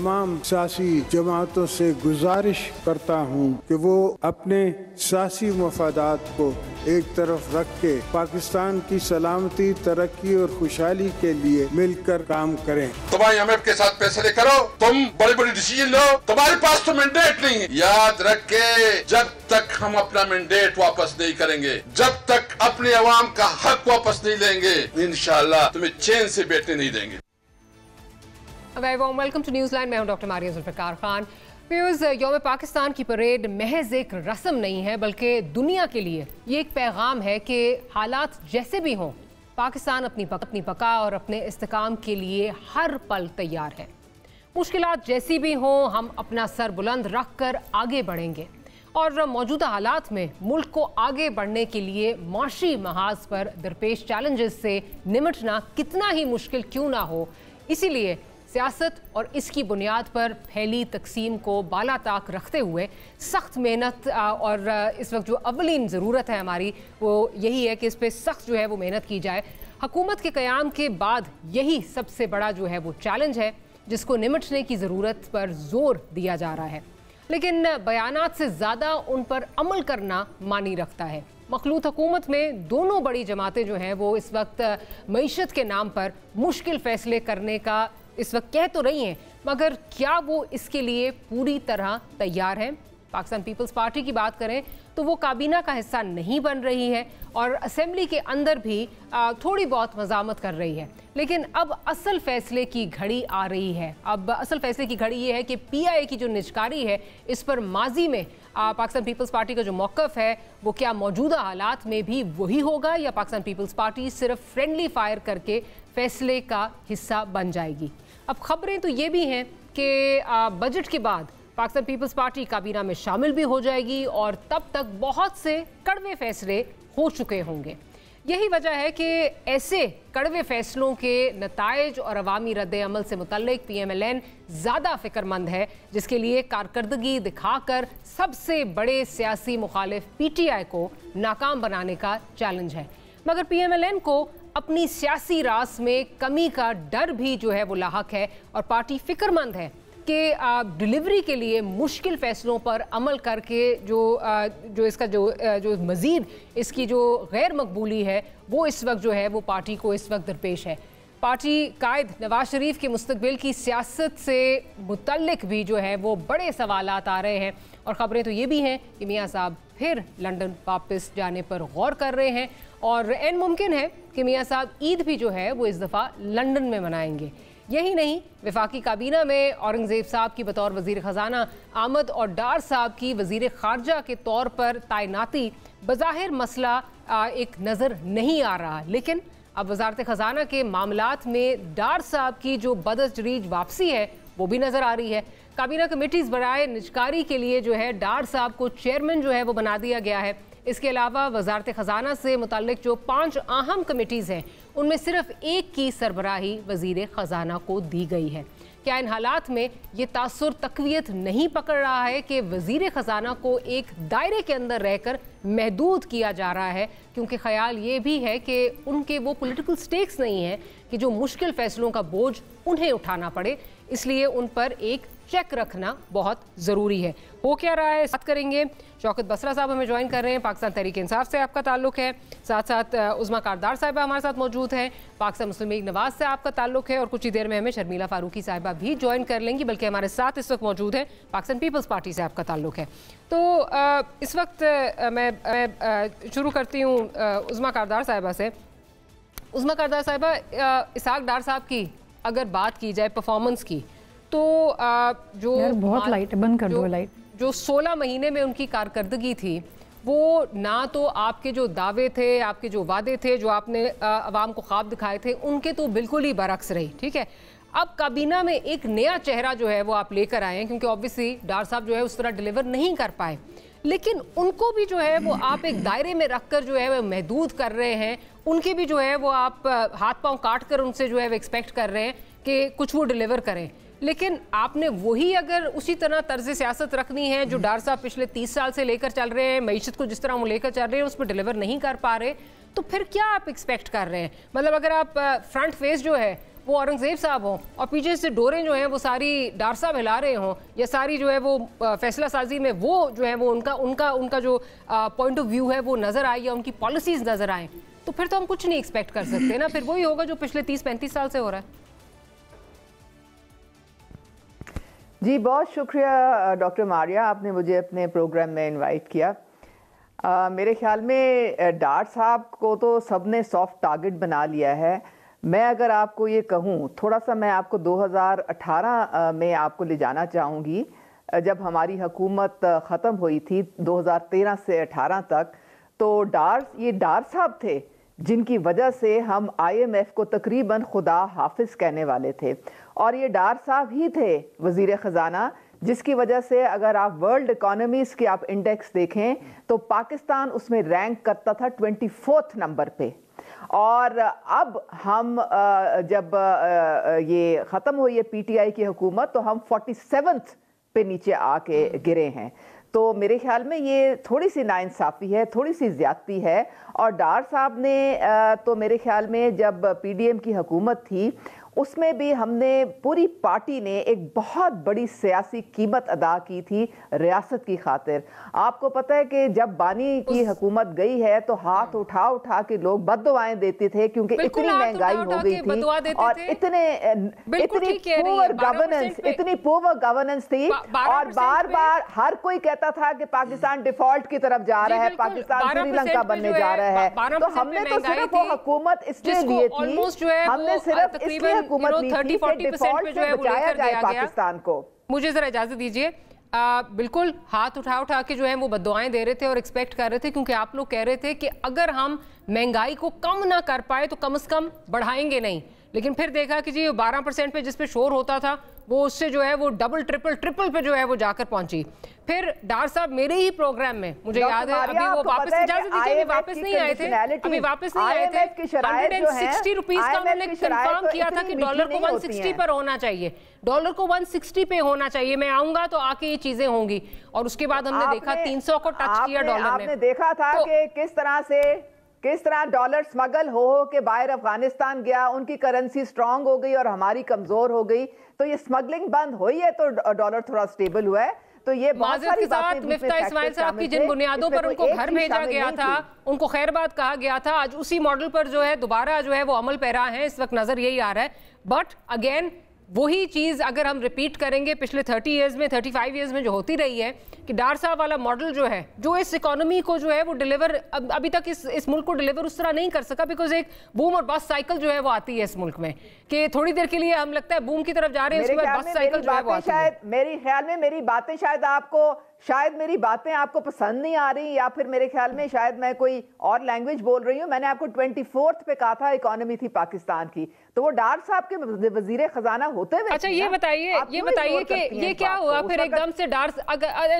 तमाम सियासी जमातों से गुजारिश करता हूँ कि वो अपने सियासी मफादात को एक तरफ रख के पाकिस्तान की सलामती, तरक्की और खुशहाली के लिए मिलकर काम करें। तुम्हारी अमेरिका के साथ फैसले करो, तुम बड़ी बड़ी डिसीजन लो, तुम्हारे पास तो मैंडेट नहीं है। याद रख के जब तक हम अपना मैंडेट वापस नहीं करेंगे, जब तक अपने अवाम का हक वापस नहीं लेंगे, इंशाअल्लाह तुम्हें चैन से बैठने नहीं देंगे। Very warm welcome to Newsland. मैं हूं डॉक्टर मारिया जुल्फ़िकार खान। व्यूअर्स, यौम पाकिस्तान की परेड महज एक रस्म नहीं है, बल्कि दुनिया के लिए ये एक पैगाम है कि हालात जैसे भी हों, पाकिस्तान अपनी बका और अपने इस्तेकाम के लिए हर पल तैयार है। मुश्किलात जैसी भी हों, हम अपना सर बुलंद रख कर आगे बढ़ेंगे और मौजूदा हालात में मुल्क को आगे बढ़ने के लिए माशी महाज पर दरपेश चैलेंजेस से निमटना कितना ही मुश्किल क्यों ना हो, इसीलिए सियासत और इसकी बुनियाद पर फैली तकसीम को बाला ताक रखते हुए सख्त मेहनत और इस वक्त जो अवलीन ज़रूरत है हमारी वो यही है कि इस पर सख्त जो है वो मेहनत की जाए। हुकूमत के क़याम के बाद यही सबसे बड़ा जो है वो चैलेंज है जिसको निमटने की ज़रूरत पर ज़ोर दिया जा रहा है, लेकिन बयानात से ज़्यादा उन पर अमल करना मानी रखता है। मखलूत हुकूमत में दोनों बड़ी जमातें जो हैं वो इस वक्त मईशत के नाम पर मुश्किल फ़ैसले करने का इस वक्त कह तो रही हैं, मगर क्या वो इसके लिए पूरी तरह तैयार हैं? पाकिस्तान पीपल्स पार्टी की बात करें तो वो काबीना का हिस्सा नहीं बन रही है और असेंबली के अंदर भी थोड़ी बहुत मज़ामत कर रही है, लेकिन अब असल फैसले की घड़ी आ रही है। अब असल फैसले की घड़ी ये है कि PIA की जो निजकारी है इस पर माजी में पाकिस्तान पीपल्स पार्टी का जो मौक़िफ़ है वो क्या मौजूदा हालात में भी वही होगा या पाकिस्तान पीपल्स पार्टी सिर्फ फ्रेंडली फायर करके फैसले का हिस्सा बन जाएगी। अब खबरें तो ये भी हैं कि बजट के बाद पाकिस्तान पीपल्स पार्टी काबीना में शामिल भी हो जाएगी और तब तक बहुत से कड़वे फैसले हो चुके होंगे। यही वजह है कि ऐसे कड़वे फैसलों के नताइज और अवामी रद्द अमल से मुतल्लिक PMLN ज़्यादा फ़िक्रमंद है, जिसके लिए कारकर्दगी दिखाकर सबसे बड़े सियासी मुखालिफ PTI को नाकाम बनाने का चैलेंज है। मगर PMLN को अपनी सियासी रास में कमी का डर भी जो है वो लाहक है और पार्टी फ़िक्रमंद है कि डिलीवरी के लिए मुश्किल फ़ैसलों पर अमल करके जो इसका जो मज़ीद इसकी जो गैर मकबूली है वो इस वक्त जो है वो पार्टी को इस वक्त दरपेश है। पार्टी कायद नवाज शरीफ के मुस्तकबिल की सियासत से मुतल्लिक भी जो है वो बड़े सवालात आ रहे हैं और ख़बरें तो ये भी हैं कि मियाँ साहब फिर लंदन वापस जाने पर गौर कर रहे हैं और एन मुमकिन है कि मियाँ साहब ईद भी जो है वो इस दफ़ा लंदन में मनाएंगे। यही नहीं, वफाकी काबीना में औरंगज़ेब साहब की बतौर वज़ीर ख़जाना, आमद और डार साहब की वज़ीर ख़ारजा के तौर पर तैनाती बज़ाहिर मसला एक नज़र नहीं आ रहा, लेकिन अब वज़ारत ख़जाना के मामलात में डार साहब की जो बदतदरीज वापसी है वो भी नज़र आ रही है। काबीना कमेटीज़ बराए निजकारी के लिए जो है डार साहब को चेयरमैन जो है वो बना दिया गया है। इसके अलावा वज़ारत ख़जाना से मुताल्लिक जो 5 अहम कमेटीज़ हैं उनमें सिर्फ एक की सरबराही वज़ीर ख़जाना को दी गई है। क्या इन हालात में ये तासुर तक़वियत नहीं पकड़ रहा है कि वज़ीर ख़जाना को एक दायरे के अंदर रहकर महदूद किया जा रहा है, क्योंकि ख्याल ये भी है कि उनके वो पॉलिटिकल स्टेक्स नहीं हैं कि जो मुश्किल फ़ैसलों का बोझ उन्हें उठाना पड़े, इसलिए उन पर एक चेक रखना बहुत ज़रूरी है। हो क्या रहा है बात करेंगे। शौकत बसरा साहब हमें ज्वाइन कर रहे हैं, पाकिस्तान तहरीक इंसाफ से आपका ताल्लुक़ है, साथ साथ उज़मा कारदार साहिबा हमारे साथ मौजूद हैं, पाकिस्तान मुस्लिम लीग नवाज से आपका ताल्लुक़ है और कुछ ही देर में हमें शर्मिला फारूकी साहिबा भी ज्वाइन कर लेंगी, बल्कि हमारे साथ इस वक्त मौजूद हैं पाकिस्तान पीपल्स पार्टी से आपका ताल्लुक़ है। तो इस वक्त मैं शुरू करती हूँ उज़मा कारदार साहिबा से। उज़मा कारदार साहिबा, इसहाक डार साहब की अगर बात की जाए परफॉर्मेंस की तो जो बहुत लाइट बंद कर दो लाइट, जो 16 महीने में उनकी कारकर्दगी थी वो ना तो आपके जो दावे थे, आपके जो वादे थे, जो आपने अवाम को ख्वाब दिखाए थे, उनके तो बिल्कुल ही बरक्स रही। ठीक है, अब काबीना में एक नया चेहरा जो है वो आप लेकर आए हैं, क्योंकि ऑब्वियसली डार साहब जो है उस तरह डिलीवर नहीं कर पाए, लेकिन उनको भी जो है वो आप एक दायरे में रख कर जो है वो महदूद कर रहे हैं, उनके भी जो है वो आप हाथ पांव काट कर उनसे जो है वो एक्सपेक्ट कर रहे हैं कि कुछ वो डिलीवर करें। लेकिन आपने वही अगर उसी तरह तर्ज सियासत रखनी है जो डार साहब पिछले 30 साल से लेकर चल रहे हैं, मईशत को जिस तरह वो लेकर चल रहे हैं उस पर डिलीवर नहीं कर पा रहे, तो फिर क्या आप एक्सपेक्ट कर रहे हैं? मतलब अगर आप फ्रंट फेस जो है वो औरंगजेब साहब हों और पीछे से डोरें जो हैं वो सारी डार साहब हिला रहे हों, या सारी जो है वो फैसला साजी में वो जो है वो उनका जो पॉइंट ऑफ व्यू है वो नज़र आए या उनकी पॉलिसीज़ नज़र आए, तो फिर तो हम कुछ नहीं एक्सपेक्ट कर सकते ना, फिर वही होगा जो पिछले 30-35 साल से हो रहा है। जी बहुत शुक्रिया डॉक्टर मारिया, आपने मुझे अपने प्रोग्राम में इनवाइट किया। मेरे ख्याल में डार साहब को तो सबने सॉफ्ट टारगेट बना लिया है। मैं अगर आपको ये कहूँ, थोड़ा सा मैं आपको 2018 में आपको ले जाना चाहूँगी, जब हमारी हुकूमत ख़त्म हुई थी 2013 से 18 तक, तो ये डार साहब थे जिनकी वजह से हम IMF को तकरीबन खुदा हाफिज कहने वाले थे, और ये डार साहब ही थे वज़ीर ख़जाना जिसकी वजह से अगर आप वर्ल्ड इकोनॉमीज़ के आप इंडेक्स देखें तो पाकिस्तान उसमें रैंक करता था 24th नंबर पे, और अब हम जब ये ख़त्म हुई है PTI की हुकूमत तो हम 47th पे नीचे आके गिरे हैं। तो मेरे ख्याल में ये थोड़ी सी नाइंसाफ़ी है, थोड़ी सी ज़्यादती है। और डार साहब ने तो मेरे ख्याल में जब PDM की हुकूमत थी उसमें भी हमने पूरी पार्टी ने एक बहुत बड़ी सियासी कीमत अदा की थी रियासत की खातिर। आपको पता है कि जब बानी की हुकूमत गई है तो हाथ उठा उठा के लोग बद्दुआएं देते थे क्योंकि इतनी महंगाई हो गई थी और इतनी पुअर गवर्नेंस थी, और बार बार हर कोई कहता था कि पाकिस्तान डिफॉल्ट की तरफ जा रहा है, पाकिस्तान श्रीलंका बनने जा रहा है। तो हमने तो सिर्फ वो हुकूमत इसलिए लिए थी, हमने सिर्फ इसलिए हुकूमत ली थी कि डिफॉल्ट से बचाया जाए पाकिस्तान को। मुझे जरा इजाजत दीजिए। बिल्कुल हाथ उठा उठा के जो है वो बद्दुआएं दे रहे थे और एक्सपेक्ट कर रहे थे, क्योंकि आप लोग कह रहे थे कि अगर हम महंगाई को कम ना कर पाए तो कम से कम बढ़ाएंगे नहीं, लेकिन फिर देखा कि जी 12% पे जिस पे शोर होता था वो उससे जो है वो डबल ट्रिपल पे जो है वो जाकर पहुंची। फिर डार साहब मेरे ही प्रोग्राम में, मुझे याद है, अभी वो वापस इजाजत दीजिए, अभी वापस नहीं आए थे, अभी वापस नहीं आए थे। 160 रुपीज का उन्होंने कंफर्म किया था कि डॉलर को 160 पर होना चाहिए, डॉलर को 160 पे होना चाहिए, मैं आऊंगा तो आके ये चीजें होंगी। और उसके बाद हमने देखा 300 को टच किया डॉलर ने। आपने देखा था कि किस तरह डॉलर स्मगल हो के बाहर अफगानिस्तान गया, उनकी करेंसी स्ट्रांग हो गई और हमारी कमजोर हो गई। तो ये स्मगलिंग बंद हुई है तो डॉलर थोड़ा स्टेबल हुआ है। तो ये बहुत सारी बातें मिफ्ता इस्माइल साहब की जिन बुनियादों पर उनको घर भेजा गया था, उनको खैरबाद कहा गया था, आज उसी मॉडल पर जो है दोबारा जो है वो अमल पैरा है, इस वक्त नजर यही आ रहा है। बट अगेन वही चीज अगर हम रिपीट करेंगे पिछले 30 इयर्स में, 35 इयर्स में जो होती रही है कि डार साहब वाला मॉडल जो है, जो इस इकोनॉमी को जो है वो डिलीवर अभी तक इस मुल्क को डिलीवर उस तरह नहीं कर सका, बिकॉज एक बूम और बस्ट साइकिल जो है वो आती है इस मुल्क में कि थोड़ी देर के लिए हम लगता है बूम की तरफ जा रहे हैं, उसके बाद बस्ट साइकिल जो है वो आती है। मेरे ख्याल में मेरी बातें शायद मेरी बातें आपको पसंद नहीं आ रही, या फिर मेरे ख्याल में शायद मैं कोई और लैंग्वेज बोल रही हूँ। मैंने आपको 24th पे कहा था इकोनॉमी थी पाकिस्तान की, तो वो डार साहब के वजीर खजाना होते हुए। अच्छा ये बताइए कि ये क्या हुआ फिर एकदम से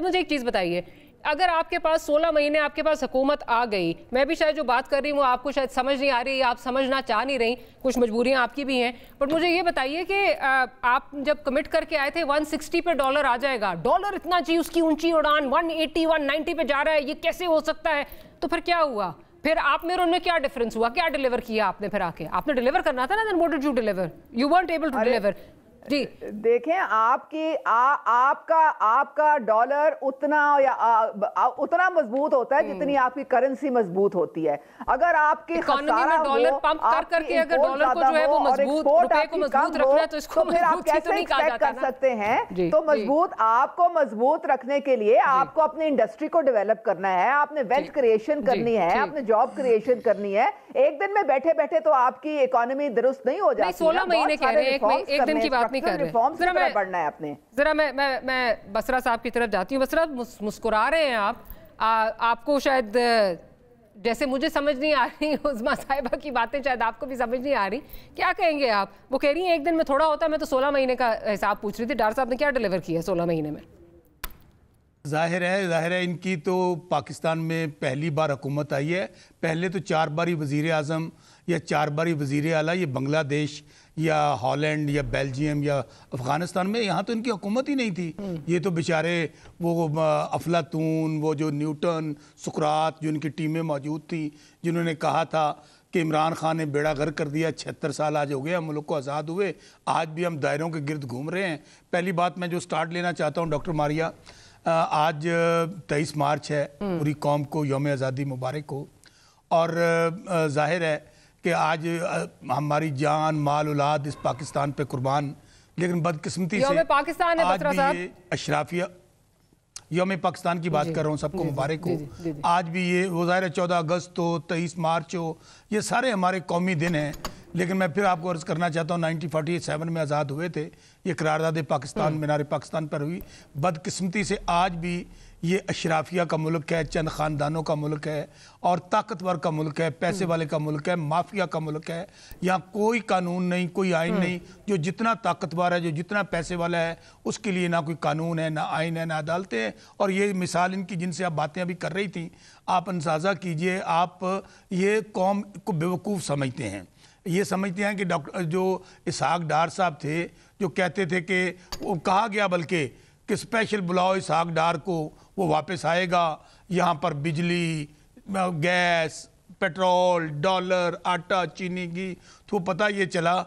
मुझे एक चीज बताइए, अगर आपके पास 16 महीने आपके पास हुकूमत आ गई, मैं भी शायद जो बात कर रही हूँ आपको शायद समझ नहीं आ रही, आप समझना चाह नहीं रही, कुछ मजबूरियां आपकी भी हैं, बट मुझे ये बताइए कि आप जब कमिट करके आए थे 160 पे डॉलर आ जाएगा, डॉलर इतना चाहिए, उसकी ऊंची उड़ान 180 190 पे जा रहा है, ये कैसे हो सकता है? तो फिर क्या हुआ? फिर आप में और उनमें क्या डिफरेंस हुआ? क्या डिलीवर किया आपने? फिर आके आपने डिलीवर करना था ना, then what did you deliver? You weren't able to deliver। जी देखें, आपका डॉलर उतना मजबूत होता है जितनी आपकी करेंसी मजबूत होती है। अगर आपकी डॉलर पंप करके अगर डॉलर को जो है वो मजबूत, रुपए को मजबूत रखना है तो इसको फिर आप कैसे एक्सपेक्ट कर सकते हैं? तो आपको मजबूत रखने के लिए आपको अपनी इंडस्ट्री को डेवलप करना है, आपने वेल्थ क्रिएशन करनी है, आपने जॉब क्रिएशन करनी है। एक दिन में बैठे बैठे तो आपकी इकोनॉमी दुरुस्त नहीं हो जाती। 16 महीने कह रहे हैं, एक दिन की बात नहीं कर रहे। बढ़ना है आपने। जरा मैं बसरा साहब की तरफ जाती हूँ। बसरा, मुस्कुरा रहे हैं आप, आपको शायद जैसे मुझे समझ नहीं आ रही, उज़मा साहिबा की बातें शायद आपको भी समझ नहीं आ रही, क्या कहेंगे आप? वो कह रही हैं एक दिन में थोड़ा होता है, मैं तो 16 महीने का हिसाब पूछ रही थी। डार साहब ने क्या डिलीवर किया 16 महीने में? जाहिर है इनकी तो पाकिस्तान में पहली बार हुकूमत आई है। पहले तो 4 बारी वज़ीर आज़म या 4 बारी वज़ीर आला ये बांग्लादेश या हॉलैंड या बेल्जियम या अफ़गानिस्तान में, यहाँ तो इनकी हुकूमत ही नहीं थी। ये तो बेचारे वो अफलातून, वो जो न्यूटन, सुकरात, जो इनकी टीमें मौजूद थी, जिन्होंने कहा था کہ عمران خان نے بیڑا غرق کر دیا. 76 سال آج ہو گئے ہم ملک کو آزاد ہوئے, آج بھی ہم دائروں کے گرد گھوم رہے ہیں. پہلی بات میں جو سٹارٹ لینا چاہتا ہوں ڈاکٹر ماریا, آج 23 مارچ ہے, پوری قوم کو یوم آزادی مبارک ہو. اور ظاہر ہے کہ آج ہماری جان مال اولاد اس پاکستان پہ قربان, لیکن بدقسمتی سے آج بھی یہ اشرافیہ یوم پاکستان کی بات کر رہا ہوں, سب کو مبارک ہو. آج بھی یہ وہ ظاہر ہے 14 اگست ہو, 23 مارچ ہو, یہ سارے ہمارے قومی دن ہیں. لیکن میں پھر آپ کو عرض کرنا چاہتا ہوں 1947 میں آزاد ہوئے تھے, یہ قرارداد پاکستان مینار پاکستان پر ہوئی. بدقسمتی سے آج بھی یہ اشرافیہ کا ملک ہے, چند خاندانوں کا ملک ہے, اور طاقتور کا ملک ہے, پیسے والے کا ملک ہے, مافیا کا ملک ہے. یہاں کوئی قانون نہیں, کوئی آئین نہیں. جو جتنا طاقتور ہے, جو جتنا پیسے والا ہے, اس کے لیے نہ کوئی قانون ہے, نہ آئین ہے, نہ عدالتیں ہیں. اور یہ مثال ان کی جن سے آپ باتیں ابھی کر رہی تھیں, آپ اندازہ کیجئے, آپ یہ قوم کو بیوقوف سمجھتے ہیں. یہ سمجھتے ہیں کہ ڈاکٹر جو اسحاق ڈار صاحب تھے, جو کہتے تھے کہ وہ کہا گیا بلکہ کہ اسپیشل بلاؤ اسحاق ڈار کو, وہ واپس آئے گا, یہاں پر بجلی, گیس, پیٹرول, ڈالر, آٹا, چینی, گھی. تو پتہ یہ چلا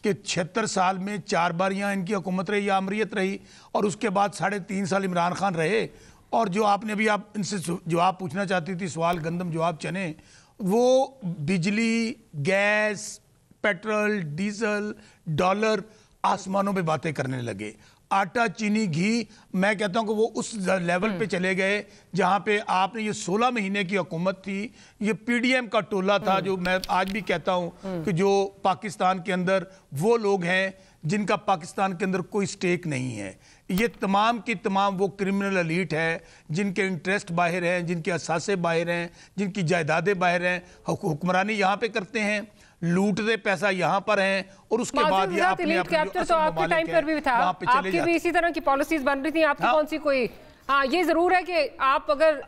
کہ 76 سال میں 4 بار یہاں ان کی حکومت رہی, یا امریت رہی, اور اس کے بعد 3.5 سال عمران خان رہے. اور جو آپ نے ابھی آپ ان سے جواب پوچھنا چاہتی تھی, سوال گندم جواب چنے, وہ بجلی, گیس, پیٹرول, ڈیزل, ڈالر, آسمانوں پہ باتیں کرنے لگے. آٹا, چینی, گھی, میں کہتا ہوں کہ وہ اس لیول پہ چلے گئے جہاں پہ آپ نے یہ 16 مہینے کی حکومت تھی. یہ پی ڈی ایم کا ٹولہ تھا, جو میں آج بھی کہتا ہوں کہ جو پاکستان کے اندر وہ لوگ ہیں جن کا پاکستان کے اندر کوئی سٹیک نہیں ہے. یہ تمام کی تمام وہ کرمنل ایلیٹ ہے جن کے انٹرسٹ باہر ہیں, جن کے اثاثے باہر ہیں, جن کی جائیدادیں باہر ہیں. حکمرانی یہاں پہ کرتے ہیں, لوٹتے پیسہ یہاں پر ہیں, اور اس کے بعد یہ اپنے کیپچر تو آپ کے ٹائم پر بھی تھا, آپ کی بھی اسی طرح کی پالیسیز بن رہی تھیں. آپ کی کون سی کوئی, ہاں یہ ضرور ہے کہ آپ اگر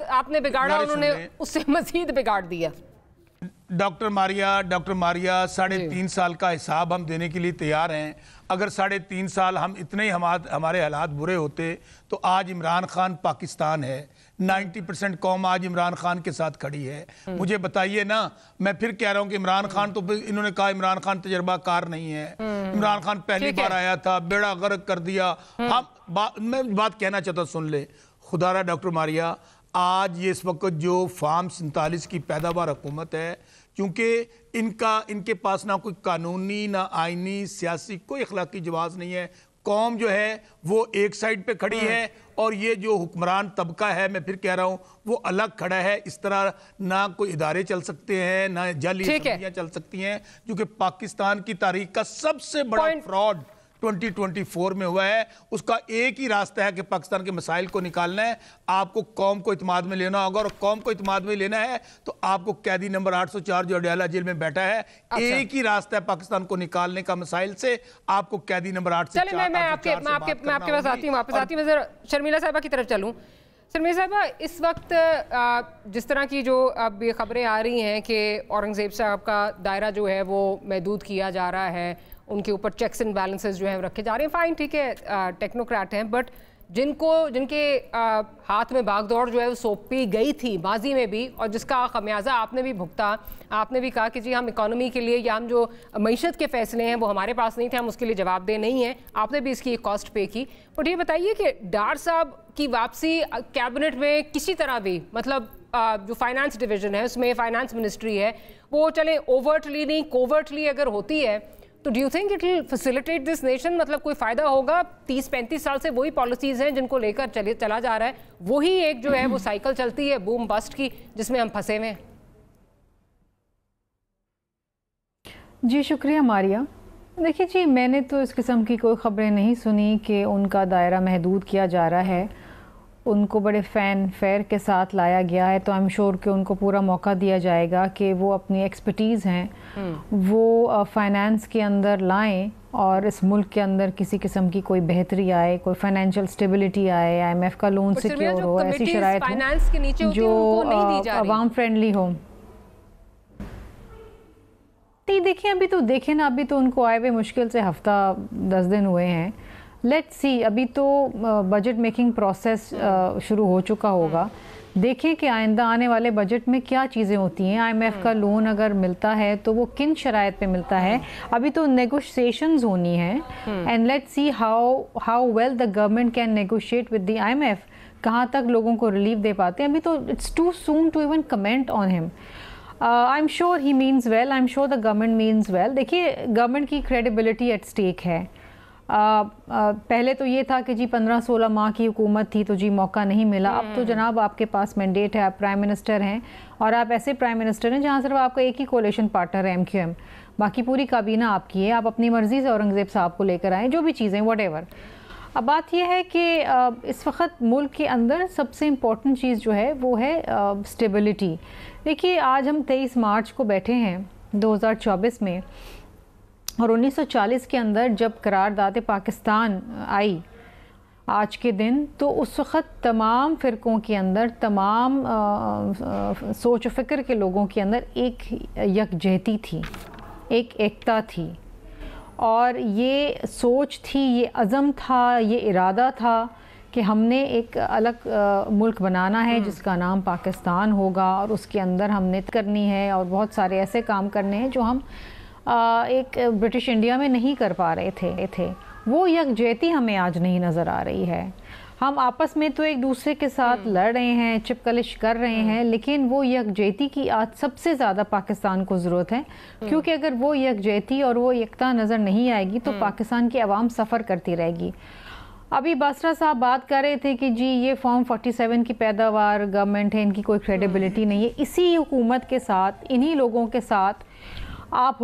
آپ نے بگاڑا, انہوں نے اس سے مزید بگاڑ دیا. ڈاکٹر ماریا 3.5 سال کا حساب ہم دینے کے لیے تیار ہیں. اگر 3.5 سال ہم اتنے ہی ہمارے حالات برے ہوتے تو آج عمران خان پاکستان ہے. 90% قوم آج عمران خان کے ساتھ کھڑی ہے. مجھے بتائیے نا, میں پھر کہہ رہا ہوں کہ عمران خان تو انہوں نے کہا عمران خان تجربہ کار نہیں ہے. عمران خان پہلی بار آیا تھا, بیڑا غرق کر دیا. میں بات کہنا چاہتا ہوں, سن لے خدا را ڈاکٹر ماریا, آج یہ اس وقت جو فارم 47 کی پیداوار حکومت ہے, کیونکہ ان کے پاس نہ کوئی قانونی, نہ آئینی, سیاسی کوئی اخلاقی جواز نہیں ہے. قوم جو ہے وہ ایک سائڈ پہ کھڑی ہے, اور یہ جو حکمران طبقہ ہے, میں پھر کہہ رہا ہوں, وہ الگ کھڑا ہے. اس طرح نہ کوئی ادارے چل سکتے ہیں, نہ جعلی اسمبلیاں چل سکتی ہیں, کیونکہ پاکستان کی تاریخ کا سب سے بڑا فراڈ 2024 میں ہوا ہے. اس کا ایک ہی راستہ ہے کہ پاکستان کے مسائل کو نکالنا ہے. آپ کو قوم کو اعتماد میں لینا ہوگا, اور قوم کو اعتماد میں لینا ہے تو آپ کو قیدی نمبر 804 جو اڈیالہ جیل میں بیٹھا ہے, ایک ہی راستہ ہے پاکستان کو نکالنے کا مسائل سے. آپ کو قیدی نمبر 804 سے چلیں, میں آپ کے پاس آتی ہوں, واپس آتی ہوں. میں ذرا شرمیلا صاحبہ کی طرف چلوں. شرمیلا صاحبہ, اس وقت جس طرح کی جو اب یہ خبریں آ رہی ہیں کہ اورنگزیب صاحب کا دائرہ جو ہے وہ محدود کیا جا رہا ہے, ان کے اوپر چیکس اینڈ بیلنسز جو ہیں رکھے جا رہے ہیں, فائن ٹھیک ہے, ٹیکنوکریٹ ہیں, بٹ جن کے ہاتھ میں بھاگ دوڑ جو ہے وہ سونپی گئی تھی ماضی میں بھی, اور جس کا خمیازہ آپ نے بھی بھگتا. آپ نے بھی کہا کہ جی ہم اکانومی کے لیے یا ہم جو معیشت کے فیصلے ہیں وہ ہمارے پاس نہیں تھے, ہم اس کے لیے جواب دہ نہیں ہیں. آپ نے بھی اس کی کاسٹ پے کی. بٹ یہ بتائیے کہ ڈار صاحب کی واپسی کیبنٹ میں کسی طرح بھی, مطلب جو فائنانس ڈویژن ہے اس میں فائنانس منسٹری ہے, وہ چلے اوورٹلی نہیں کوورٹلی اگر ہوتی ہے, تو do you think it will facilitate this nation? مطلب کوئی فائدہ ہوگا؟ 30-35 سال سے وہی پالیسیز ہیں جن کو لے کر چلا جا رہا ہے, وہی ایک جو ہے وہ سائیکل چلتی ہے بوم بسٹ کی, جس میں ہم پھنسے ہوئے ہیں. جی شکریہ ماریا. دیکھیے جی, میں نے تو اس قسم کی کوئی خبریں نہیں سنی کہ ان کا دائرہ محدود کیا جا رہا ہے. ان کو بڑے فین فیئر کے ساتھ لایا گیا ہے, تو آئی ایم شیور کہ ان کو پورا موقع دیا جائے گا کہ وہ اپنی ایکسپرٹیز ہیں وہ فائنانس کے اندر لائیں, اور اس ملک کے اندر کسی قسم کی کوئی بہتری آئے, کوئی فائنینشیل سٹیبلٹی آئے, آئی ایم ایف کا لون سیکیور ہو, ایسی شرائط ہوں جو عوام فرینڈلی ہو. دیکھیں ابھی تو دیکھیں نا, ابھی تو ان کو آئے ہوئے مشکل سے ہفتہ 10 دن ہوئے ہیں. لیٹس سی, ابھی تو بجٹ میکنگ پروسیس شروع ہو چکا ہوگا. देखें कि आइंदा आने वाले बजट में क्या चीज़ें होती हैं। IMF का लोन अगर मिलता है तो वो किन शराइत पे मिलता है। अभी तो नेगोशिएशंस होनी है and let's see how well the government can negotiate with the IMF, कहाँ तक लोगों को रिलीफ दे पाते हैं। अभी तो it's too soon to even comment on him. I am sure he means well, I am sure the government means well. देखिए government की क्रेडिबिलिटी एट स्टेक है। पहले तो ये था कि जी 15-16 माह की हुकूमत थी तो जी मौका नहीं मिला। अब तो जनाब आपके पास मैंडेट है, आप प्राइम मिनिस्टर हैं और आप ऐसे प्राइम मिनिस्टर हैं जहाँ सिर्फ आपका एक ही कोalition पार्टनर है MQM, बाकी पूरी काबीना आपकी है। आप अपनी मर्ज़ी से औरंगज़ेब साहब को लेकर आएँ, जो भी चीज़ें व्हाटएवर। अब बात यह है कि इस वक्त मुल्क के अंदर सबसे इम्पॉर्टेंट चीज़ जो है वो है स्टेबिलिटी। देखिए आज हम 23 मार्च को बैठे हैं 2024 में, और 1940 के अंदर जब करारदाद पाकिस्तान आई आज के दिन, तो उस वक़्त तमाम फ़िरक़ों के अंदर, तमाम सोच व फ़िक्र के लोगों के अंदर एक यकजहती थी, एक एकता थी, और ये सोच थी, ये अज़म था, ये इरादा था कि हमने एक अलग मुल्क बनाना है जिसका नाम पाकिस्तान होगा, और उसके अंदर हमने करनी है और बहुत सारे ऐसे काम करने हैं जो हम एक ब्रिटिश इंडिया में नहीं कर पा रहे थे। वो यकजहती हमें आज नहीं नज़र आ रही है। हम आपस में तो एक दूसरे के साथ लड़ रहे हैं, चिपकलिश कर रहे हैं, लेकिन वो यकजहती की आज सबसे ज़्यादा पाकिस्तान को ज़रूरत है, क्योंकि अगर वो यकजहती और वो एकता नज़र नहीं आएगी तो पाकिस्तान की आवाम सफ़र करती रहेगी। अभी बासरा साहब बात कर रहे थे कि जी ये फॉर्म 47 की पैदावार गवर्नमेंट है, इनकी कोई क्रेडिबिलिटी नहीं है। इसी हुकूमत के साथ, इन्हीं लोगों के साथ आप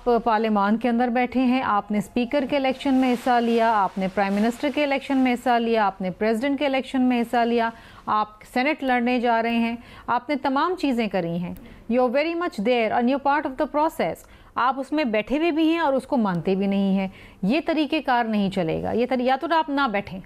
पार्लियामान के अंदर बैठे हैं, आपने स्पीकर के इलेक्शन में हिस्सा लिया, आपने प्राइम मिनिस्टर के इलेक्शन में हिस्सा लिया, आपने प्रेसिडेंट के इलेक्शन में हिस्सा लिया, आप सेनेट लड़ने जा रहे हैं, आपने तमाम चीज़ें करी हैं। You are very much there and you are part of the process. आप उसमें बैठे हुए भी हैं और उसको मानते भी नहीं हैं। ये तरीक़ेकार नहीं चलेगा। या तो आप ना बैठें,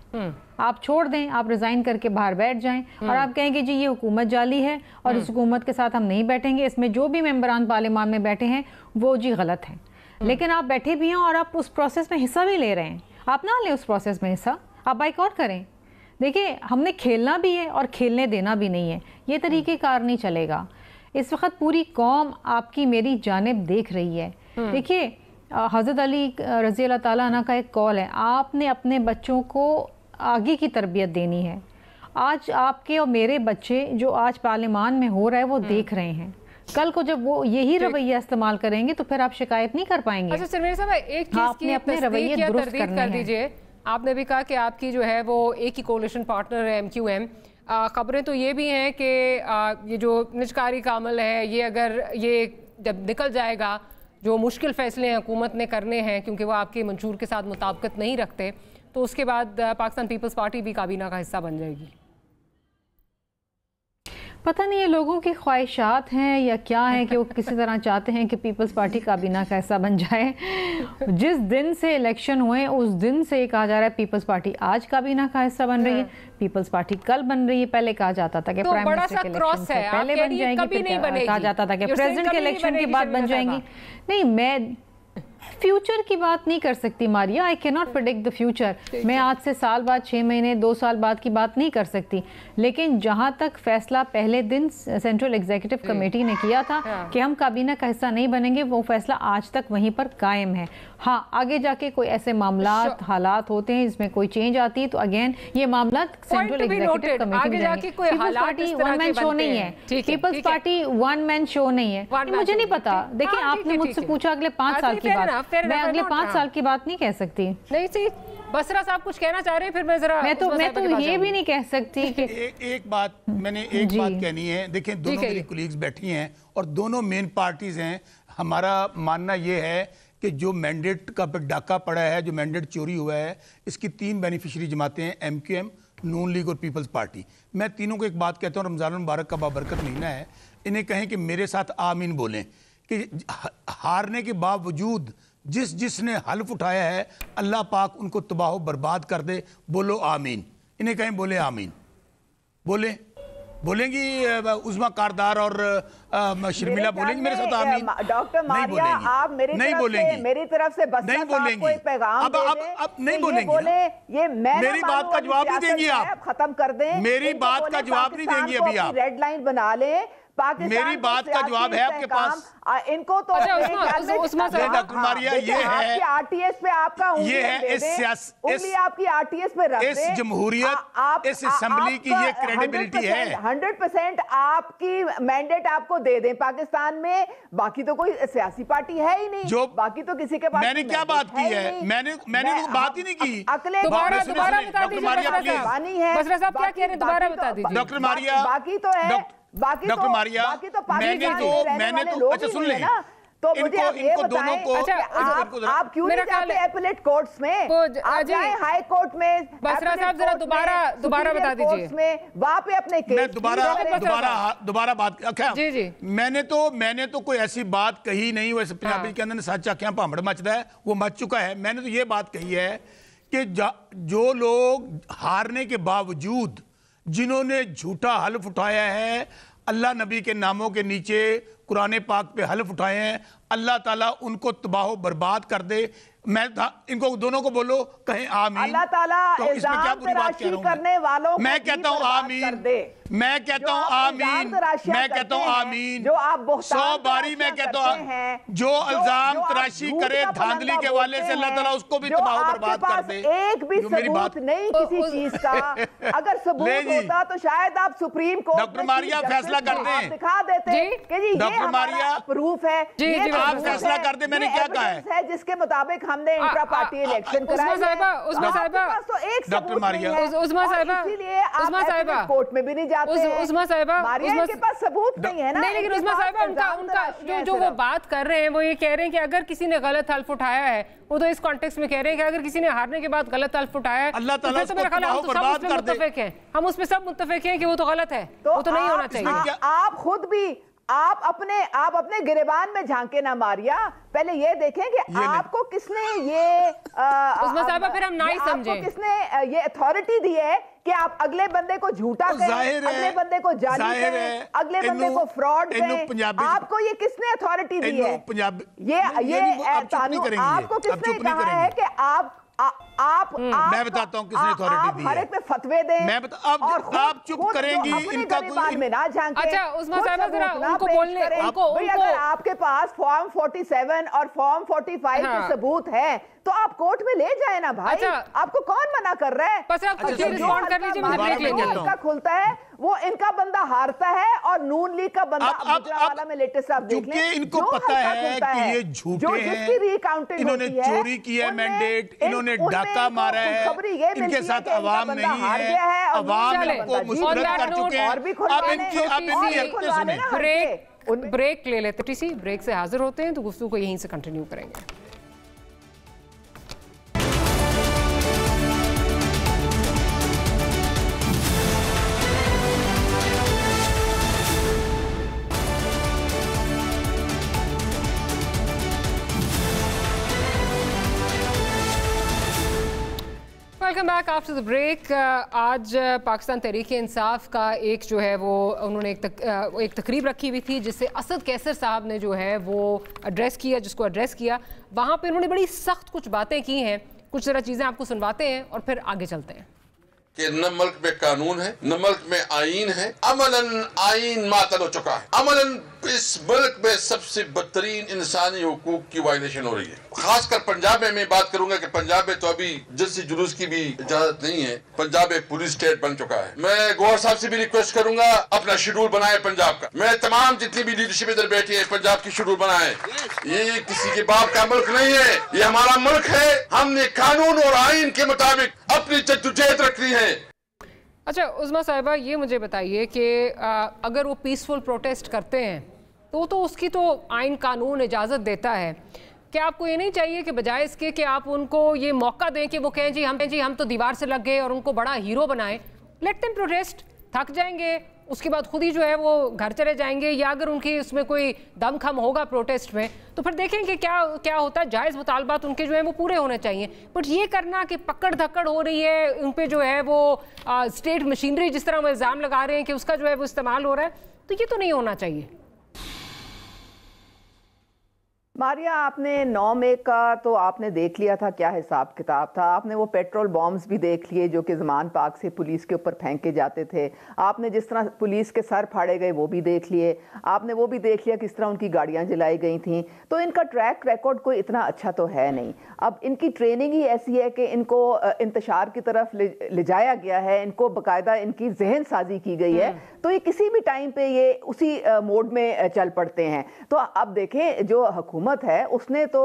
आप छोड़ दें, आप रिज़ाइन करके बाहर बैठ जाएं और आप कहेंगे जी ये हुकूमत जाली है और इस हुकूमत के साथ हम नहीं बैठेंगे, इसमें जो भी मेंबरान पार्लियामान में बैठे हैं वो जी गलत हैं। लेकिन आप बैठे भी हैं और आप उस प्रोसेस में हिस्सा भी ले रहे हैं। आप ना लें उस प्रोसेस में हिस्सा, आप बाइकआउट करें। देखिए हमने खेलना भी है और खेलने देना भी नहीं है। ये तरीक़ेकार नहीं चलेगा। इस वक्त पूरी कौम आपकी मेरी जानिब देख रही है। देखिए हज़रत अली रज़ी अल्लाह ताला अन्हु का एक कौल है, आपने अपने बच्चों को आगे की तरबियत देनी है। आज आपके और मेरे बच्चे जो आज पार्लियामान में हो रहा है वो देख रहे हैं। कल को जब वो यही रवैया इस्तेमाल करेंगे तो फिर आप शिकायत नहीं कर पाएंगे। अच्छा सरवीर साहब, एक चीज़ की अपने रवैये दुरुस्त कर दीजिए। आपने भी कहा कि आपकी जो है वो एक ही कोalition पार्टनर है MQM। ख़बरें तो ये भी हैं कि ये जो निजकारी का अमल है, ये अगर ये जब निकल जाएगा, जो मुश्किल फ़ैसले हुकूमत ने करने हैं क्योंकि वो आपके मंशूर के साथ मुताबिकत नहीं रखते, तो उसके बाद पाकिस्तान पीपल्स पार्टी भी काबीना का हिस्सा बन जाएगी। पता नहीं ये लोगों की ख्वाहिशात हैं या क्या है कि वो किसी तरह चाहते हैं कि पीपल्स पार्टी काबीना का हिस्सा बन जाए। जिस दिन से इलेक्शन हुए उस दिन से कहा जा रहा है पीपल्स पार्टी आज काबीना का हिस्सा बन रही है, पीपल्स पार्टी कल बन रही है। पहले कहा जाता था कि तो प्राइम मिनिस्टर के इलेक्शन से पहले बन जाएगी, फिर कहा जाता था कि प्रेसिडेंट के इलेक्शन के बाद बन जाएंगी। नहीं, मैं फ्यूचर की बात नहीं कर सकती Maria. I can not predict the future. मैं आज से साल बाद, 6 महीने, 2 साल बाद की बात नहीं कर सकती। लेकिन जहां तक फैसला पहले दिन सेंट्रल एग्जीक्यूटिव कमेटी ने किया था कि हम काबीना का हिस्सा नहीं बनेंगे, वो फैसला आज तक वहीं पर कायम है। हाँ, आगे जाके कोई ऐसे मामलात हालात होते हैं जिसमें कोई चेंज आती है तो अगेन ये मामला सेंट्रल एग्जीक्यूटिव कमेटी में जाएंगे। Peoples Party one man show नहीं है। Peoples Party one man show नहीं है। मुझे नहीं पता। देखिए आपने मुझसे पूछा अगले 5 साल की बात, मैं अगले 5 साल की बात नहीं कह सकती। नहीं सी बसरा साहब कुछ कहना चाह रहे हैं, फिर मैं जरा मैं तो ये भी नहीं कह सकती कि एक बात मैंने बात कहनी है। देखें दोनों मेरी कोलीग्स बैठी हैं और दोनों मेन पार्टीज हैं। हमारा मानना ये है कि जो मैंडेट का डाका पड़ा है, जो मैंडेट चोरी हुआ है, इसकी 3 बेनिफिशियरी जमातें हैं, MQM, नून लीग और पीपल्स पार्टी। मैं तीनों को एक बात कहता हूँ, रमज़ान मुबारक का बाबरकत महीना है, इन्हें कहें कि मेरे साथ आमीन बोलें कि हारने के बावजूद जिसने हल्फ उठाया है अल्लाह पाक उनको तबाह बर्बाद कर दे। बोलो आमीन। इन्हें कहें बोले आमीन, बोले बोलेंगी उस्मा कारदार और शर्मिला बोलेंगी मेरे साथ आमीन? डॉक्टर मारिया, आप मेरी तरफ से बस नहीं बोलेंगी। कोई पैगाम अब नहीं बोलेंगी। ये मैं मेरी बात का जवाब नहीं देंगी आप, खत्म कर दें। मेरी बात का जवाब नहीं देंगी अभी आप। रेड लाइन बना लें। मेरी बात का जवाब है आपके पास? इनको तो डॉक्टर मारिया ये है आरटीएस पे आपका ये है उंगली आपकी आरटीएस पे रख इस जमहूरियत इस असेंबली की ये क्रेडिबिलिटी है। 100% आपकी मैंडेट आपको दे दें पाकिस्तान में, बाकी तो कोई सियासी पार्टी है ही नहीं, जो बाकी तो किसी के पास। मैंने क्या बात की है? मैंने तो बात ही नहीं की। अगले दोबारा बता दीजिए बसरा साहब क्या कह रहे हैं, दोबारा बता दीजिए। डॉक्टर मारिया बाकी तो है, डॉक्टर मारिया मैंने तो अच्छा सुन लें, तो मुझे इनको दोनों को आप क्यों नहीं जाते एपीलेट कोर्ट्स में? आप जाएं हाई कोर्ट में। बसरा साहब जरा दोबारा बता दीजिए, वहां पे अपने केस। मैं दोबारा बात क्या जी मैंने तो कोई ऐसी बात कही नहीं। वैसे पंजाबी के अंदर सच आख्या भामड़ मचदा है, वो मच चुका है। मैंने तो ये बात कही है कि जो लोग हारने के बावजूद जिन्होंने झूठा हल्फ उठाया है, अल्लाह नबी के नामों के नीचे कुरान पाक पे हल्फ उठाए हैं, अल्लाह ताला उनको तबाह बर्बाद कर दे। मैं इनको दोनों को बोलो कहें आमीन। अल्लाह ताला तो इसमें क्या बुरी बात कह रहा हूं मैं कहता हूं आमीन, मैं कहता हूं आमीन, मैं कहता हूं आमीन। जो आप 100 बारी मैं कहता हूं जो इल्जाम तराशी करे धांधली के वाले से, अल्लाह ताला उसको भी तबाह बर्बाद कर दे। एक भी सबूत नहीं किसी चीज का। अगर सबूत होता तो शायद आप सुप्रीम कोर्ट डॉक्टर मारिया फैसला कर दें, दिखा देते कि जी डॉक्टर मारिया प्रूफ है, आप फैसला कर दे। मैंने क्या कहा है जिसके मुताबिक हमने इंट्रा पार्टी इलेक्शन कराया। उस्मा साहिबा तो एक डॉक्टर मारिया उस्मा साहिबा कोर्ट में भी नहीं जाते। उस्मा साहिबा के पास सबूत नहीं है ना। नहीं, लेकिन उस्मा साहिबा उनका जो वो बात कर रहे हैं वो ये कह रहे हैं कि अगर किसी ने गलत हल्फ उठाया है, वो तो इस कॉन्टेक्स्ट में कह रहे हैं कि अगर किसी ने हारने के बाद गलत हल्फ उठाया है, अल्लाह ताला उसको तबाह बर्बाद कर दे। हम उसमें सब मुत्तफिक हैं कि वो तो गलत है, वो तो नहीं होना चाहिए। आप खुद भी आप अपने गिरेबान में झांके ना मारिया, पहले ये देखें कि आपको किसने ये उस्मा साहिबा फिर हम ना ही समझें किसने ये अथॉरिटी दी है कि आप अगले बंदे को झूठा कहें, अगले बंदे को जाली कहें, अगले बंदे को फ्रॉड कहें। आपको ये किसने अथॉरिटी दी है? ये आपको किसने कहा है कि आप मैं बताता हूं किसने अथॉरिटी दी है। हर एक पे फतवे दें। मैं आप चुप करेंगी इनका कोई में ना झांके। अच्छा उस्मा साहिबा जरा उनको बोलने अगर आपके पास फॉर्म 47 और फॉर्म 45 के सबूत है तो आप कोर्ट में ले जाए ना भाई। आपको कौन मना कर रहा है? बस आप रिस्पॉन्ड कर लीजिए, मुझे ब्रेक लेंगे। इनका खुलता है वो इनका बंदा हारता है और नून लीग का बंदा गुजरांवाला में लेटेस्ट आप देख लें। इनको पता है कि ये झूठे हैं, इन्होंने चोरी की है मैंडेट, इन्होंने डाका मारा है, इनके साथ अवाम नहीं है, अवाम इनको मुस्तरद कर चुके हैं। अब इनकी हरकतें सुनें। ब्रेक ले लेते, टीसी ब्रेक से हाजिर होते हैं तो गुफ्तगू को यहीं से कंटिन्यू करेंगे। Welcome back after the break. आज पाकिस्तान तहरीक इंसाफ का एक जो है वो उन्होंने एक तकरीब रखी हुई थी जिससे असद कैसर साहब ने जो है वो जिसको एड्रेस किया। वहाँ पे उन्होंने बड़ी सख्त कुछ बातें की हैं, कुछ ज़रा चीज़ें आपको सुनवाते हैं और फिर आगे चलते हैं। कि न मुल्क में कानून है, न मुल्क में आईन है, अमलन आईन मातल हो चुका है। अमलन इस मुल्क में सबसे बदतरीन इंसानी हुकूक की वायलेशन हो रही है। खासकर पंजाब में मैं बात करूंगा कि पंजाब में तो अभी जलसे जुलूस की भी इजाजत नहीं है। पंजाब एक पुलिस स्टेट बन चुका है। मैं गौहर साहब से भी रिक्वेस्ट करूंगा अपना शेड्यूल बनाए पंजाब का। मैं तमाम जितनी भी लीडरशिप इधर बैठी है पंजाब की शेड्यूल बनाए। ये किसी के बाप का मुल्क नहीं है, ये हमारा मुल्क है। हमने कानून और आईन के मुताबिक अपनी जद्दोजहद रखनी है। अच्छा उस्मा साहिबा ये मुझे बताइए कि अगर वो पीसफुल प्रोटेस्ट करते हैं तो उसकी तो आइन कानून इजाज़त देता है। क्या आपको ये नहीं चाहिए कि बजाय इसके कि आप उनको ये मौका दें कि वो कहें जी हम तो दीवार से लग गए और उनको बड़ा हीरो बनाएं? Let them protest. थक जाएंगे, उसके बाद खुद ही जो है वो घर चले जाएंगे, या अगर उनकी उसमें कोई दम खम होगा प्रोटेस्ट में तो फिर देखें कि क्या होता है। जायज़ मुतालबात उनके जो है वो पूरे होने चाहिए, बट ये करना कि पकड़ धक्कड़ हो रही है उन पे जो है वो स्टेट मशीनरी जिस तरह वो इल्ज़ाम लगा रहे हैं कि उसका जो है वो इस्तेमाल हो रहा है, तो ये तो नहीं होना चाहिए। मारिया, आपने 9 मई का तो आपने देख लिया था क्या हिसाब किताब था। आपने वो पेट्रोल बॉम्ब्स भी देख लिए जो कि ज़मान पार्क से पुलिस के ऊपर फेंके जाते थे। आपने जिस तरह पुलिस के सर फाड़े गए वो भी देख लिए। आपने वो भी देख लिया किस तरह उनकी गाड़ियां जलाई गई थी। तो इनका ट्रैक रिकॉर्ड कोई इतना अच्छा तो है नहीं। अब इनकी ट्रेनिंग ही ऐसी है कि इनको इंतशार की तरफ ले जाया गया है, इनको बाकायदा इनकी जहन साजी की गई है, तो ये किसी भी टाइम पे ये उसी मोड में चल पड़ते हैं। तो अब देखें जो हुकूमत है उसने तो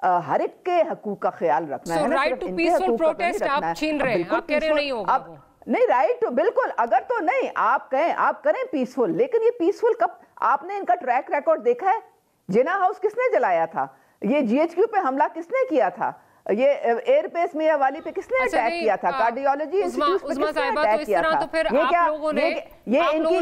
हर एक के हकूक का ख्याल रखना है। राइट टू पीसफुल प्रोटेस्ट आप छीन रहे हैं, आप कह रहे नहीं होगा वो। नहीं, राइट बिल्कुल, अगर तो नहीं आप कहें आप करें पीसफुल, लेकिन ये पीसफुल कब? आपने इनका ट्रैक रिकॉर्ड देखा है? जिना हाउस किसने जलाया था? ये GHQ पे हमला किसने किया था? ये एयरबेस मियां वाली पे किसने अटैक किया था? कार्डियोलॉजी इंस्टीट्यूट पे किसने अटैक किया था? तो फिर आप लोगों ने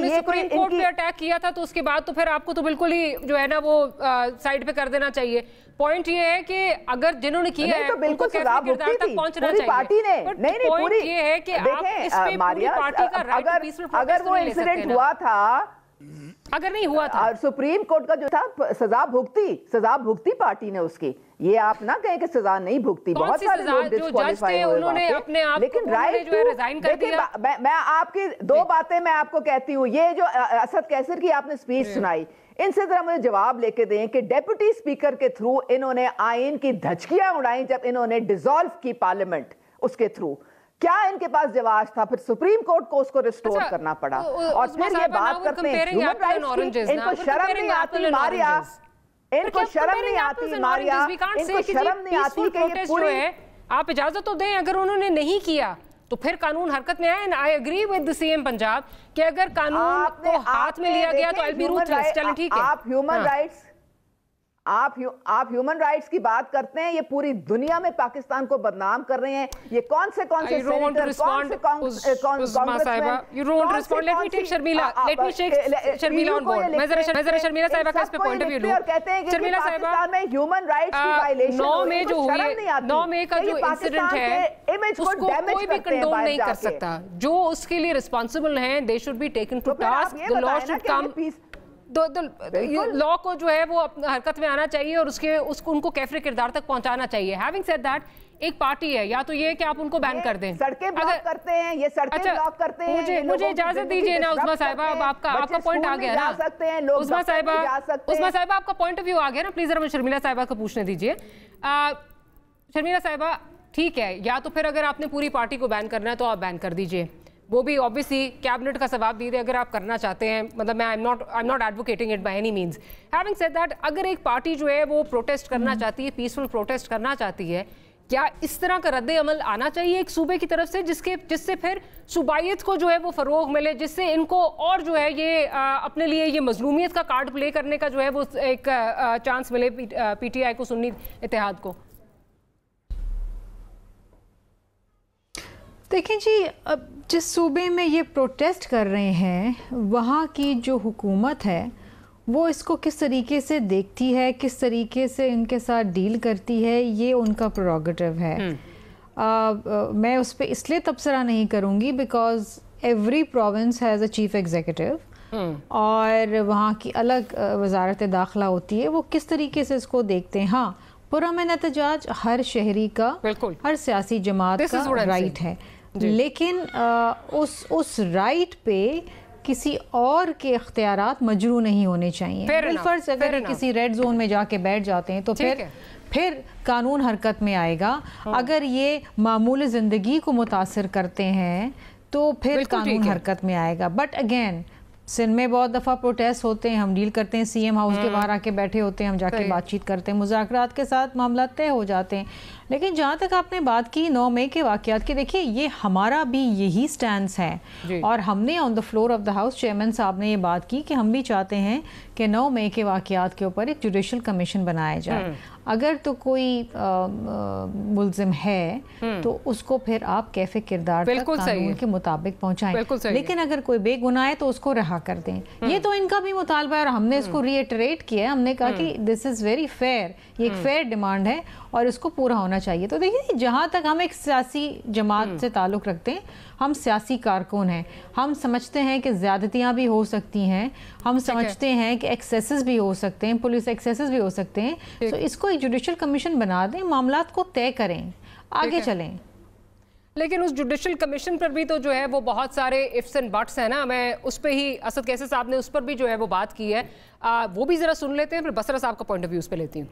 सुप्रीम कोर्ट पे अटैक किया था, तो उसके बाद तो फिर आपको तो बिल्कुल ही जो है ना वो साइड पे कर देना चाहिए। पॉइंट ये है कि अगर जिन्होंने किया है तो बिल्कुल सजा भुगती थी पूरी पार्टी ने। नहीं पूरी ये है कि देखें मारिया, अगर वो इंसिडेंट हुआ था, अगर नहीं हुआ था, सुप्रीम कोर्ट का जो था सजा भुगती पार्टी ने उसकी। ये आप ना कहें कि सजा नहीं भुगती, बहुत सारे लोग डिस्क्वालीफाई हुए उन्होंने अपने आप लेकिन राइट टू रिजाइन कर दिया। मैं आपकी 2 बातें मैं आपको कहती हूँ। ये जो असद कैसर की आपने स्पीच सुनाई, इनसे जरा मुझे जवाब लेके दें कि डेप्यूटी स्पीकर के थ्रू इन्होंने आईन की धचकियां उड़ाई जब इन्होंने डिसॉल्व की पार्लियामेंट, उसके थ्रू क्या इनके पास जवाब था? फिर सुप्रीम कोर्ट को उसको रिस्टोर करना पड़ा। और फिर ये बात करते हैं ह्यूमन राइट्स की, इनको शर्म नहीं आती मारिया, इनको शर्म नहीं आती मारिया, इनको शर्म नहीं आती कि ये पूरी। आप इजाजत तो दें, अगर उन्होंने नहीं किया तो फिर कानून हरकत में आए। And I agree with the CM Punjab कि अगर कानून को हाथ में लिया गया तो आई बी रूथलेस। चलें ठीक है, आप ह्यूमन राइट्स आप ह्यूमन राइट्स की बात करते हैं, ये पूरी दुनिया में पाकिस्तान को बदनाम कर रहे हैं। ये कौन से सेनेटर, कौन से congressman, you don't want to respond. Let me take Sharmila. Let me take Sharmila on board. मैं जरा शर्मिला साहिबा का इस पे पॉइंट ऑफ व्यू लूं। शर्मिला साहिबा में ह्यूमन राइट्स की वायलेशन 9 मई जो हुई है, 9 मई का जो इंसिडेंट है उसको कोई भी कंडोम नहीं कर सकता। जो उसके लिए रिस्पांसिबल हैं, they should be taken to task. The law should come, law को जो है वो हरकत में आना चाहिए और उसको उनको कैफरे किरदार तक पहुंचाना चाहिए। हैविंग सेड दैट, एक पार्टी है, या तो ये कि आप उनको बैन कर दें, सड़कें ब्लॉक करते हैं, ये सड़कें ब्लॉक करते हैं। मुझे इजाजत दीजिए ना उस्मा साहिबा, अब आपका पॉइंट आ गया ना। उस्मा साहिबा आपका पॉइंट ऑफ व्यू आ गया ना। प्लीज जरा शर्मिला साहिबा को पूछने दीजिए। शर्मिला साहिबा, ठीक है, या तो फिर अगर आपने पूरी पार्टी को बैन करना है तो आप बैन कर दीजिए, वो भी ऑब्वियसली कैबिनेट का सवाब दीजिए अगर आप करना चाहते हैं। मतलब मैं I am not advocating it by any means. Having said that, अगर एक पार्टी जो है वो प्रोटेस्ट करना चाहती है, पीसफुल प्रोटेस्ट करना चाहती है, क्या इस तरह का रद्द अमल आना चाहिए एक सूबे की तरफ से जिससे फिर सूबाइयत को जो है वो फरोग मिले, जिससे इनको और जो है ये अपने लिए ये मजलूमियत का कार्ड प्ले करने का जो है वो एक चांस मिले PTI को, सुन्नी इत्तेहाद को? देखें जी, अब जिस सूबे में ये प्रोटेस्ट कर रहे हैं वहाँ की जो हुकूमत है वो इसको किस तरीके से देखती है, किस तरीके से इनके साथ डील करती है, ये उनका प्रोरोगेटिव है। मैं उस पर इसलिए तबसरा नहीं करूँगी because every province has a chief executive और वहाँ की अलग वजारत दाखिला होती है, वो किस तरीके से इसको देखते हैं। हाँ, पुरअमन एहतजाज हर शहरी का, हर सियासी जमात का राइट है, लेकिन उस राइट पे किसी और के इख्तियारात मजरू नहीं होने चाहिए। बिलफर्ज अगर किसी रेड जोन में जाके बैठ जाते हैं तो फिर कानून हरकत में आएगा। अगर ये मामूल ज़िंदगी को मुतासर करते हैं तो फिर कानून हरकत में आएगा। बट अगेन सिंध में बहुत दफ़ा प्रोटेस्ट होते हैं, हम डील करते हैं, सीएम हाउस के बाहर आके बैठे होते हैं, हम जाके बातचीत करते हैं, मुज़ाकरात के साथ मामला तय हो जाते हैं। लेकिन जहाँ तक आपने बात की 9 मई के वाक़यात की, देखिए ये हमारा भी यही स्टैंस है और हमने on the floor of the house chairman साहब ने ये बात की कि हम भी चाहते हैं कि 9 मई के वाक़यात के ऊपर एक जुडिशल कमीशन बनाया जाए। अगर तो कोई मुल्ज़िम है तो उसको फिर आप कैफे किरदार तक कानून के मुताबिक पहुँचाएं, लेकिन अगर कोई बेगुनाह है तो उसको रहा कर दें। ये तो इनका भी मुतालबा है और हमने इसको रीइटरेट किया है। हमने कहा कि दिस इज़ वेरी फेयर, ये एक फेयर डिमांड है और इसको पूरा होना चाहिए। तो देखिए, जहाँ तक हम एक सियासी जमात से ताल्लुक़ रखते हैं, हम सियासी कारकुन हैं, हम समझते हैं कि ज़्यादतियाँ भी हो सकती हैं, हम समझते हैं कि एक्सेसेस भी हो सकते हैं, पुलिस एक्सेसेस भी हो सकते हैं। तो इसको एक जुडिशल कमीशन बना दें, मामलात को तय करें, आगे चलें। लेकिन उस जुडिशल कमीशन पर भी तो जो है वो बहुत सारे इफ्स एंड बट्स हैं ना। मैं उस पर ही, असद कैसे साहब ने उस पर भी जो है वो बात की है, वो भी जरा सुन लेते हैं, फिर बसरा साहब का पॉइंट ऑफ व्यू उस पर लेती हूँ।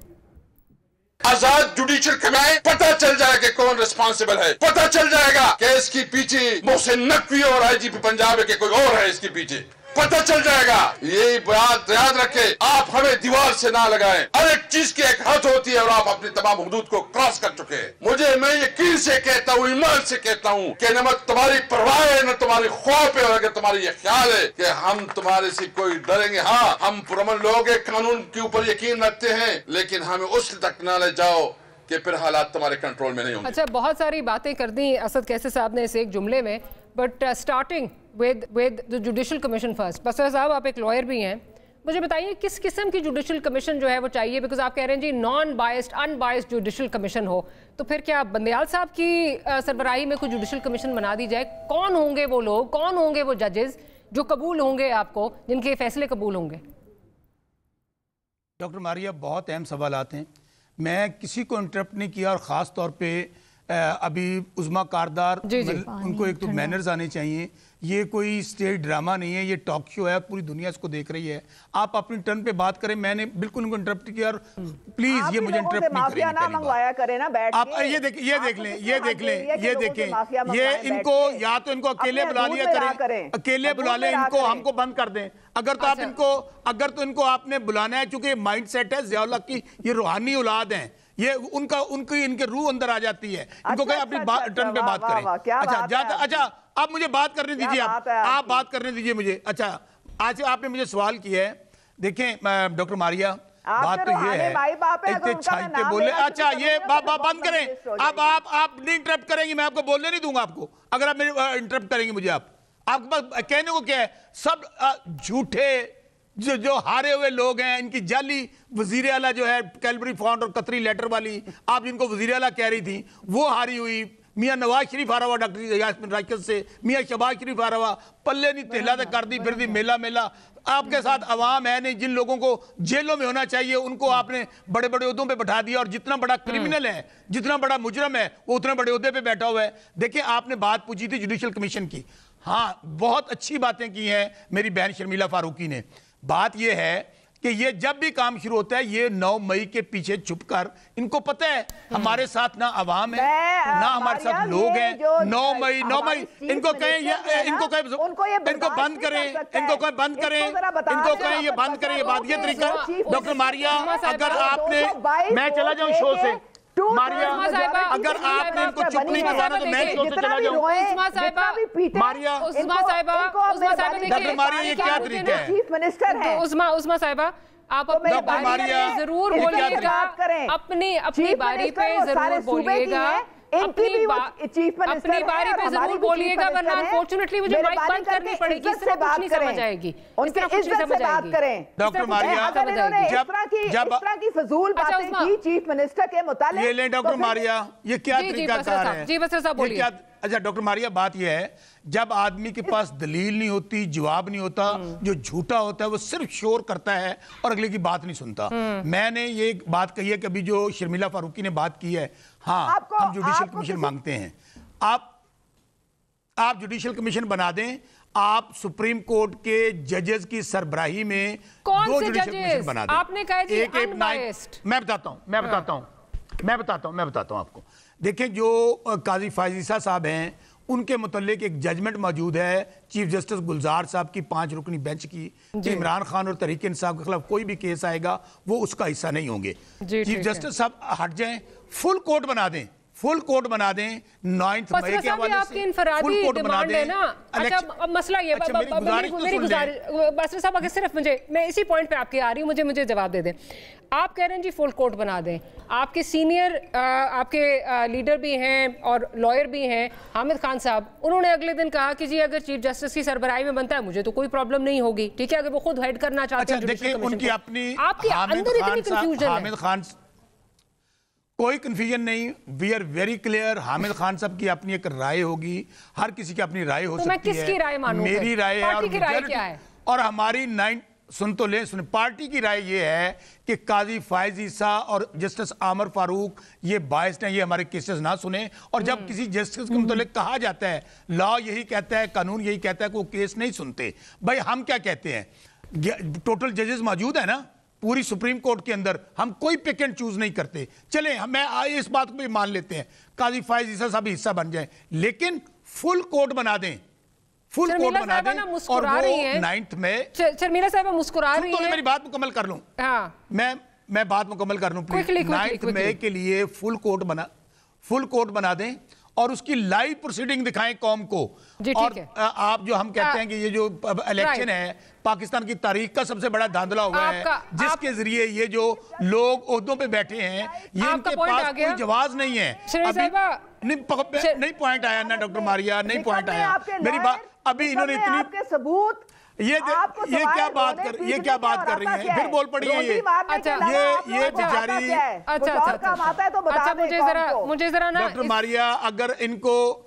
आजाद जुडिशियल कमेटी, पता चल जाएगा कि कौन रिस्पॉन्सिबल है, पता चल जाएगा कि इसकी पीछे मोहसिन नकवी और आईजीपी पंजाब के कोई और है इसके पीछे, पता चल जाएगा। ये बात याद रखे, आप हमें दीवार से ना लगाएं। हर एक चीज की एक हद होती है और आप अपनी तमाम हुदूद को क्रॉस कर चुके हैं। मैं यकीन से कहता हूँ, ईमान से कहता हूँ कि न तुम्हारी परवाह है न तुम्हारी ख्वाब है, और अगर तुम्हारी ये ख्याल है कि हम तुम्हारे से कोई डरेंगे, हाँ हम पुरअमन लोग कानून के ऊपर यकीन रखते हैं, लेकिन हमें उस तक ना ले जाओ कि फिर हालात तुम्हारे कंट्रोल में नहीं होंगे। अच्छा, बहुत सारी बातें कर दी असद कैसे साहब ने इस एक जुमले में, but starting with the judicial commission first। Basra साहब, आप एक लॉयर भी हैं, मुझे बताइए किस किस्म की जुडिशल कमीशन जो है वो चाहिए? बिकॉज आप कह रहे हैं जी non biased unbiased judicial commission हो, तो फिर क्या बंदयाल साहब की सरबराही में कोई जुडिशल कमीशन बना दी जाए? कौन होंगे वो लोग, कौन होंगे वो जजेस जो कबूल होंगे आपको, जिनके फैसले कबूल होंगे? डॉक्टर मारिया, बहुत अहम सवालात हैं। मैं किसी को इंटरप्ट नहीं किया, और ख़ास तौर पे अभी उज़मा कारदार, उनको एक तो मैनर्स आने चाहिए। ये कोई स्टेज ड्रामा नहीं है, ये टॉक शो है, पूरी दुनिया इसको देख रही है। आप अपनी टर्न पे बात करें, मैंने बिल्कुल उनको इंटरप्ट किया, और प्लीज ये मुझे इंटरप्ट नहीं करेंगे। आप ये देख लें, ये इनको या तो इनको अकेले बुला लिया करें, अकेले बुला लें इनको, हमको बंद कर दें। अगर तो इनको आपने बुलाना है, चूंकि माइंड सेट है ज़ियाउल्लाह की, ये रूहानी औलाद हैं, ये इनके रूह अंदर आ जाती है। इनको कहें अपनी टर्न पे बात करें। अच्छा, आप मुझे बात करने दीजिए, आप बात करने दीजिए मुझे। अच्छा, आज आपने मुझे सवाल किया है, देखें डॉक्टर मारिया, बात तो ये है, इतने छाइते बोले। अच्छा, ये बंद करें। अब आप नहीं इंटरप्ट करेंगे, मैं आपको बोलने नहीं दूंगा आपको। अगर आप मेरे इंटरप्ट करेंगे मुझे, आपके पास कहने को क्या है? सब झूठे जो हारे हुए लोग हैं, इनकी जाली वजीर आला जो है कैलबरी फंड और कतरी लेटर वाली, आप जिनको वजीर आला कह रही थी, वो हारी हुई। मियाँ नवाज शरीफ हारा हुआ डॉक्टर यास्मीन राइकत से, मियाँ शहबाज शरीफ हारा हुआ, पल्ले नहीं तेला तक कर दी फिर दी मेला। आपके साथ अवाम है नहीं, जिन लोगों को जेलों में होना चाहिए उनको आपने बड़े बड़े उहदों पे बैठा दिया, और जितना बड़ा क्रिमिनल है, जितना बड़ा मुजरम है, वो उतने बड़े उहदे पे बैठा हुआ है। देखिए, आपने बात पूछी थी जुडिशल कमीशन की, हाँ बहुत अच्छी बातें की हैं मेरी बहन शर्मिला फारूकी ने। बात यह है कि ये जब भी काम शुरू होता है, ये 9 मई के पीछे छुपकर, इनको पता है हमारे साथ ना अवाम है ना हमारे साथ लोग हैं। 9 मई इनको कहें, इनको बंद करें, इनको कहें ये बंद करें, ये बात ये तरीका। डॉक्टर मारिया, अगर आपने, मैं चला जाऊं शो से, मारिया अगर आपने इनको चुप नहीं करवाना तो मैं शो से चला जाऊं। मारिया, डॉक्टर मारिया, ये क्या तरीका है? चीफ मिनिस्टर है उस्मा साहिबा, आप अपनी बारी पे जरूर बोलिएगा, अपनी बारी पे जरूर बोलिएगा, अपनी बारी पे जरूर बोलिएगा, वरना अनफॉर्चुनेटली मुझे माइक बंद करनी पड़ेगी, इस तरह कुछ नहीं समझ आएगी, इस तरह कुछ नहीं समझ आएगी। डॉक्टर मारिया, जब की फजूल बातें की चीफ मिनिस्टर के मुतालिक, ये ले डॉक्टर मारिया, ये क्या तरीका कार है? जी बसरा साहब बोलिए। अच्छा डॉक्टर मारिया, बात यह है, जब आदमी के पास दलील नहीं होती, जवाब नहीं होता, जो झूठा होता है वो सिर्फ शोर करता है और अगले की बात नहीं सुनता। मैंने ये बात कही है कि अभी जो शर्मिला फारूकी ने बात की है, हाँ हम जुडिशल कमीशन मांगते हैं, आप जुडिशल कमीशन बना दें। आप सुप्रीम कोर्ट के जजेस की सरबराही में दो जुडिशल कमीशन बना दें। आपने कहा जी अनबायस्ड। मैं बताता हूं आपको। देखें, जो काजी फायजीसा साहब हैं, ان کے متعلق ایک ججمنٹ موجود ہے چیف جسٹس گلزار صاحب کی 5 رکنی بینچ کی کہ عمران خان اور تحریک انصاف کے خلاف کوئی بھی کیس آئے گا وہ اس کا حصہ نہیں ہوں گے. چیف جسٹس صاحب ہٹ جائیں, فل کورٹ بنا دیں, فل کورٹ بنا دیں 9 مئی کے حوالے سے, فل کورٹ بنا دیں. اچھا اب مسئلہ یہ میری گزارش باسر صاحب اگر صرف میں اسی پوائنٹ پہ آپ کی آ رہی ہوں, مجھے جواب دے دیں. آپ کہہ رہے ہیں جی فل کورٹ بنا دیں, آپ کے سینئر آپ کے لیڈر بھی ہیں اور لائر بھی ہیں حامد خان صاحب, انہوں نے اگلے دن کہا کہ جی اگر چیف جسٹس کی سربراہی میں بنتا ہے مجھے تو کوئی پرابلم نہیں ہوگی, ٹھیک ہے, اگر وہ خود ہیڈ کرنا چاہتے ہیں. دیکھیں ان کی اپنی آپ کے اندر اتنی کنفیوژن ہے. حامد خان کوئی کنفیوژن نہیں, we are very clear. Hamid Khan صاحب کی اپنی ایک رائے ہوگی, ہر کسی کی اپنی رائے ہو سکتی ہے. تو میں کس کی رائے مانوں؟ میری رائے ہے اور ہماری سن تو لیں, پارٹی کی رائے یہ ہے کہ قاضی فائز عیسیٰ اور جسٹس عامر فاروق یہ باعث ہیں, یہ ہمارے کیسز نہ سنیں. اور جب کسی جسٹس کے متعلق کہا جاتا ہے لا یہی کہتا ہے, قانون یہی کہتا ہے کہ وہ کیس نہیں سنتے, بھائی ہم کیا کہتے ہیں؟ ٹوٹل ججز موجود ہیں نا پوری سپریم کورٹ کے اندر, ہم کوئی پک اینڈ چوز نہیں کرتے. چلیں میں اس بات کو بھی مان لیتے ہیں قاضی فائز عیسیٰ صاحب حصہ بن جائیں, لیکن فل کورٹ بنا دیں, فل کورٹ بنا دیں. اور وہ 9 میں شرمیلا صاحبہ مسکرا رہی ہیں, میری بات مکمل کر لوں, میں بات مکمل کر لوں پلیز. 9 مئی کے لیے فل کورٹ بنا دیں اور اس کی لائیو پروسیڈنگ دکھائیں قوم کو. اور آپ جو ہم کہتے ہیں کہ یہ جو الیکشن ہے پاکستان کی تاریخ کا سب سے بڑا دھاندلا ہوا ہے, جس کے ذریعے یہ جو لوگ عہدوں پہ بیٹھے ہیں یہ ان کے پاس کوئی جواز نہیں ہے. نہیں پوائنٹ آیا نا ڈاکٹر ماریا, نہیں پوائنٹ آیا میری بات. ابھی انہوں نے اتنی ثبوت یہ کیا بات کر رہی ہیں, پھر بول پڑی ہیں یہ بیچاری. مجھے ذرا نا ڈاکٹر ماریا اگر ان کو